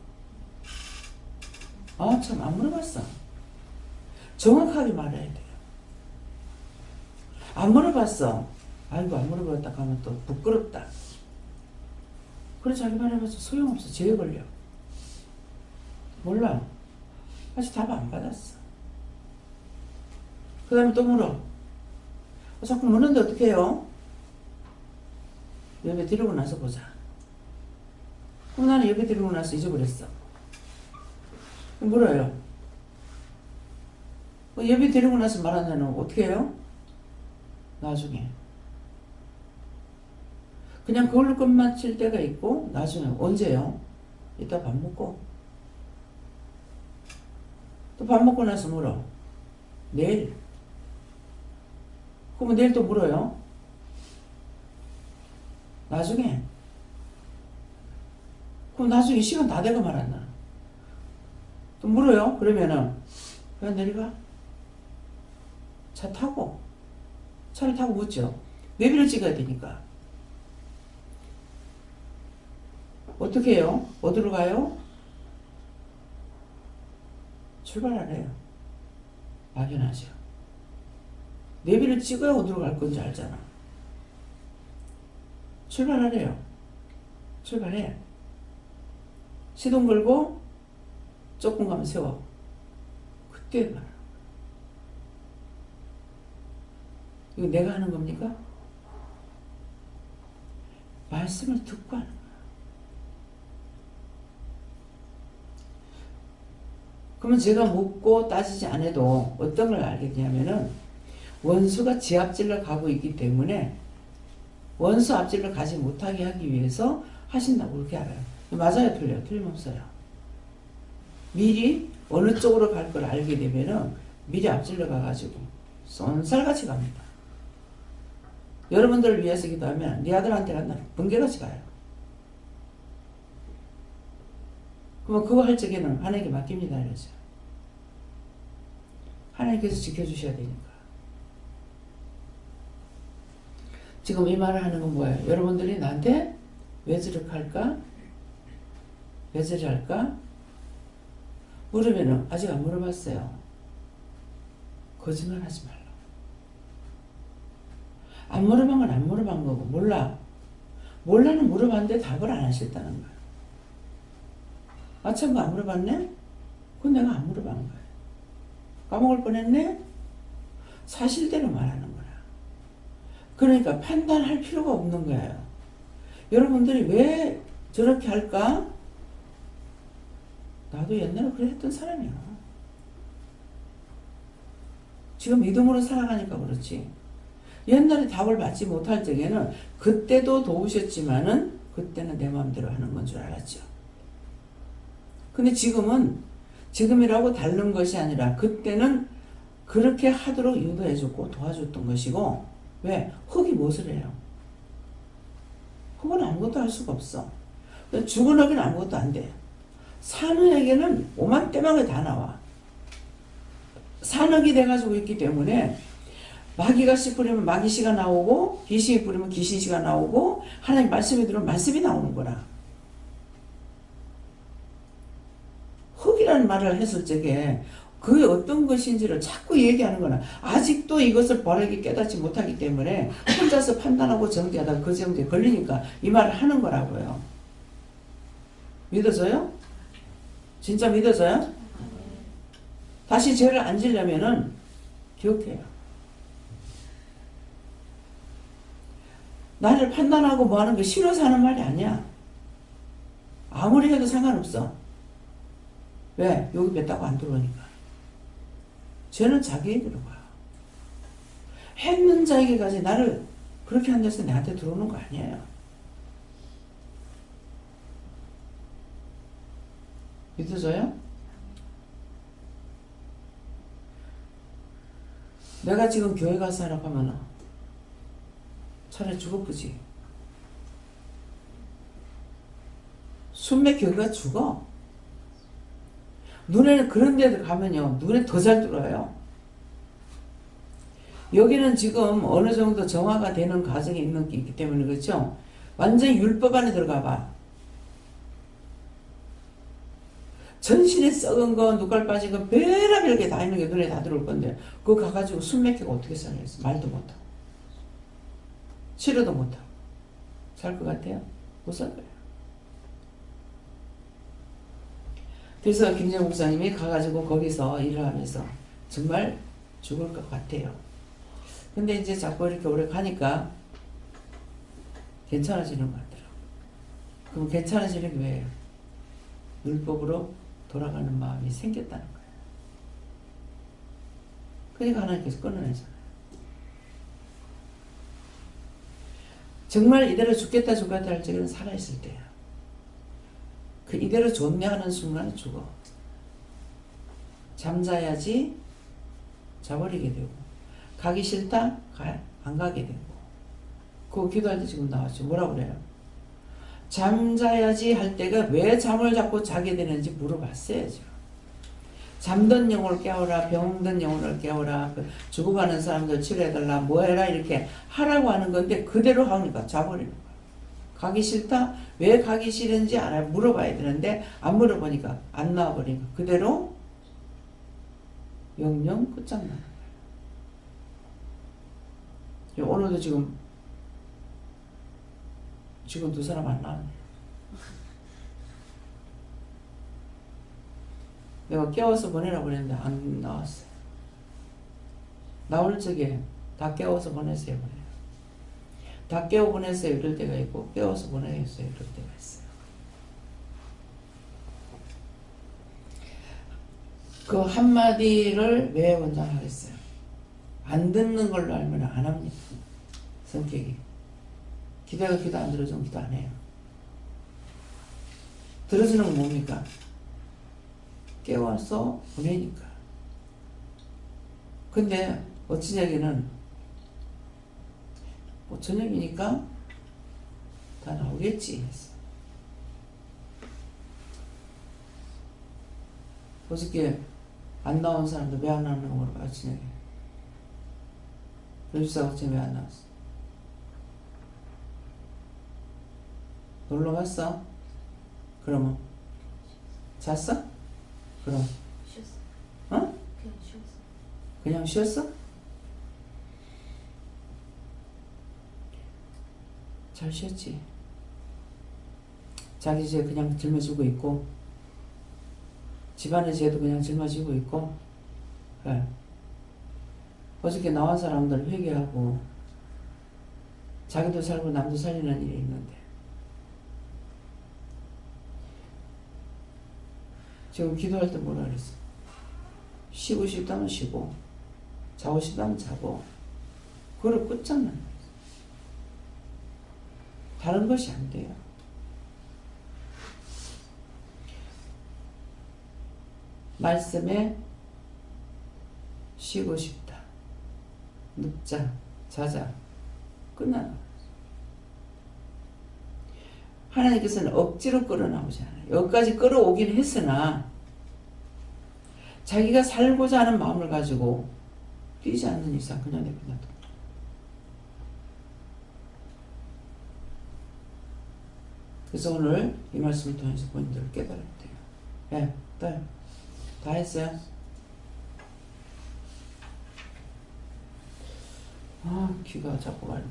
아, 참, 안 물어봤어. 정확하게 말해야 돼요. 안 물어봤어. 아이고, 안 물어봤다 하면 또 부끄럽다. 그래, 자기 말해봐서 소용없어. 죄에 걸려. 몰라. 아직 답 안 받았어. 그 다음에 또 물어. 자꾸 묻는데 어떻게 해요? 예배 드리고 나서 보자. 그럼 나는 예배 드리고 나서 잊어버렸어. 물어요. 예배 드리고 나서 말하는 어떻게 해요? 나중에. 그냥 그걸로 끝마칠 때가 있고 나중에 언제요? 이따 밥 먹고. 또 밥 먹고 나서 물어. 내일. 그러면 내일 또 물어요. 나중에. 그럼 나중에 시간 다 돼가 말았나. 또 물어요. 그러면은 그냥 내려가. 차 타고. 차를 타고 묻죠. 내비를 찍어야 되니까. 어떻게 해요? 어디로 가요? 출발하래요. 막연하죠. 내비를 찍어야 어디로 갈 건지 알잖아. 출발하래요. 출발해. 시동 걸고 조금 가면 세워. 그때 가라. 이거 내가 하는 겁니까? 말씀을 듣고 하는 거야. 그러면 제가 묻고 따지지 않아도 어떤 걸 알게 되냐면은 원수가 지 앞질러 가고 있기 때문에 원수 앞질러 가지 못하게 하기 위해서 하신다고 그렇게 알아요. 맞아요, 틀려요? 틀림없어요. 미리 어느 쪽으로 갈 걸 알게 되면은 미리 앞질러 가가지고 쏜살같이 갑니다. 여러분들을 위해서 기도하면 네 아들한테 간다 번개같이 가요. 그러면 그거 할 적에는 하나님께 맡깁니다. 이러죠. 하나님께서 지켜주셔야 되니까. 지금 이 말을 하는 건 뭐예요? 여러분들이 나한테 왜 저렇게 할까? 왜 저리 할까? 물으면은 아직 안 물어봤어요. 거짓말 하지 말라. 안 물어본 건 안 물어본 거고 몰라. 몰라는 물어봤는데 답을 안 하셨다는 거야. 아참 안 물어봤네? 그건 내가 안 물어본 거야. 까먹을 뻔했네? 사실대로 말하는 거야. 그러니까 판단할 필요가 없는 거예요. 여러분들이 왜 저렇게 할까? 나도 옛날에 그래 했던 사람이야. 지금 믿음으로 살아가니까 그렇지. 옛날에 답을 받지 못할 적에는 그때도 도우셨지만은 그때는 내 마음대로 하는 건 줄 알았죠. 근데 지금이라고 다른 것이 아니라 그때는 그렇게 하도록 유도해줬고 도와줬던 것이고 왜? 흙이 무엇을 해요? 흙은 아무것도 할 수가 없어. 죽은 흙은 아무것도 안 돼. 사는 에게는 오만때만에 다 나와. 산흙이 돼가지고 있기 때문에 마귀가 씨 뿌리면 마귀 씨가 나오고 귀신이 뿌리면 귀신 씨가 나오고 하나님 말씀이 들으면 말씀이 나오는 거라. 흙이라는 말을 했을 적에 그 어떤 것인지를 자꾸 얘기하는 거나 아직도 이것을 바르게 깨닫지 못하기 때문에 혼자서 판단하고 정죄하다가 그 정죄에 걸리니까 이 말을 하는 거라고요. 믿어져요? 진짜 믿어져요? 다시 죄를 안 지려면은 기억해요. 나를 판단하고 뭐 하는 게 싫어서 하는 말이 아니야. 아무리 해도 상관없어. 왜? 여기 뱉다고 안 들어오니까. 죄는 자기에게로 가. 했는 자에게까지 나를 그렇게 한다해서 내한테 들어오는 거 아니에요. 믿어져요? 내가 지금 교회 가서 하라고 하면 차라리 죽어보지. 숨맥 교회가 죽어. 눈에는 그런 데들 가면요. 눈에 더 잘 들어와요. 여기는 지금 어느 정도 정화가 되는 과정이 있기 때문에 그렇죠. 완전히 율법 안에 들어가 봐. 전신에 썩은 거, 눈깔 빠진 거, 별의별 게 다 있는 게 눈에 다 들어올 건데 그거 가가지고 숨 막히고 어떻게 살겠어? 말도 못하고 치료도 못하고 살 것 같아요? 못 살 거예요. 그래서 김재 목사님이 가가지고 거기서 일을 하면서 정말 죽을 것 같아요. 근데 이제 자꾸 이렇게 오래 가니까 괜찮아지는 것 같더라고요. 그럼 괜찮아지는 게 왜요? 율법으로 돌아가는 마음이 생겼다는 거예요. 그러니까 하나님께서 끊어내잖아요. 정말 이대로 죽겠다 할 적에는 살아있을 때야. 그 이대로 좋네 하는 순간에 죽어. 잠자야지 자버리게 되고 가기 싫다 안 가게 되고 그거 기도할 때 지금 나왔죠. 뭐라고 그래요? 잠자야지 할 때가 왜 잠을 자꾸 자게 되는지 물어봤어야죠. 잠든 영혼을 깨워라, 병든 영혼을 깨워라, 죽어가는 사람들 치료해달라, 뭐해라 이렇게 하라고 하는 건데 그대로 하니까 자버리는 거야. 가기 싫다? 왜 가기 싫은지 알아 물어봐야 되는데 안 물어보니까 안 나와버리니까 그대로 영영 끝장나는 거예요. 오늘도 지금 두 사람 안 나왔네요. 내가 깨워서 보내라고 그랬는데 안 나왔어요. 나올 적에 다 깨워서 보내세요. 다 깨워 보내세요. 이럴 때가 있고 깨워서 보내겠어요. 이럴 때가 있어요. 그 한마디를 왜 원장하겠어요? 안 듣는 걸로 알면 안 합니다. 성격이. 기도가 기도 안 들어주면 기도 안 해요. 들어주는 건 뭡니까? 깨워서 보내니까. 근데 어찌냐기는 뭐 저녁이니까 다 나오겠지 했어. 어저께 안 나온 사람도 왜 안 나오는 거 물어봐. 저녁에 연주사가 어째 왜 안 나왔어? 놀러 갔어? 그러면 잤어? 그럼 쉬었어. 어? 그냥 쉬었어. 그냥 쉬었어? 잘 쉬었지. 자기 죄 그냥 짊어지고 있고 집안의 죄도 그냥 짊어지고 있고. 네. 어저께 나온 사람들 회개하고 자기도 살고 남도 살리는 일이 있는데 지금 기도할 때 뭐라 그랬어? 쉬고 싶다면 쉬고 자고 싶다면 자고 그걸 끝장난 거예요. 다른 것이 안 돼요. 말씀에 쉬고 싶다. 눕자, 자자. 끝나는 거예요. 하나님께서는 억지로 끌어나오지 않아요. 여기까지 끌어오긴 했으나 자기가 살고자 하는 마음을 가지고 뛰지 않는 이상 그냥 내버려둬. 그래서 오늘 이 말씀을 통해서 본인들을 깨달아야 돼요. 예, 다 했어요? 아, 귀가 자꾸 말려.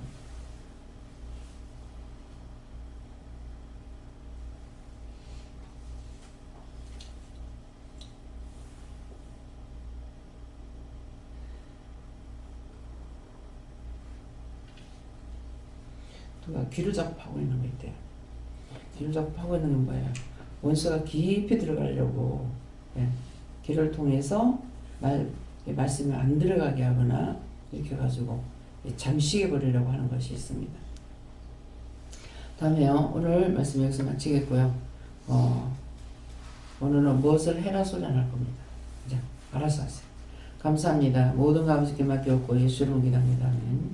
누가 귀를 자꾸 파고 있는 거 있대요. 귀를 자꾸 파고 있는 건 뭐예요? 원수가 깊이 들어가려고 귀를 통해서 말씀이 안 들어가게 하거나 이렇게 해가지고 잠식해 버리려고 하는 것이 있습니다. 다음에요. 오늘 말씀 여기서 마치겠고요. 오늘은 무엇을 해라 소리 안 할 겁니다. 이제 알아서 하세요. 감사합니다. 모든 가 아버지께 맡겼고 예수 이름으로 기도합니다. 아멘.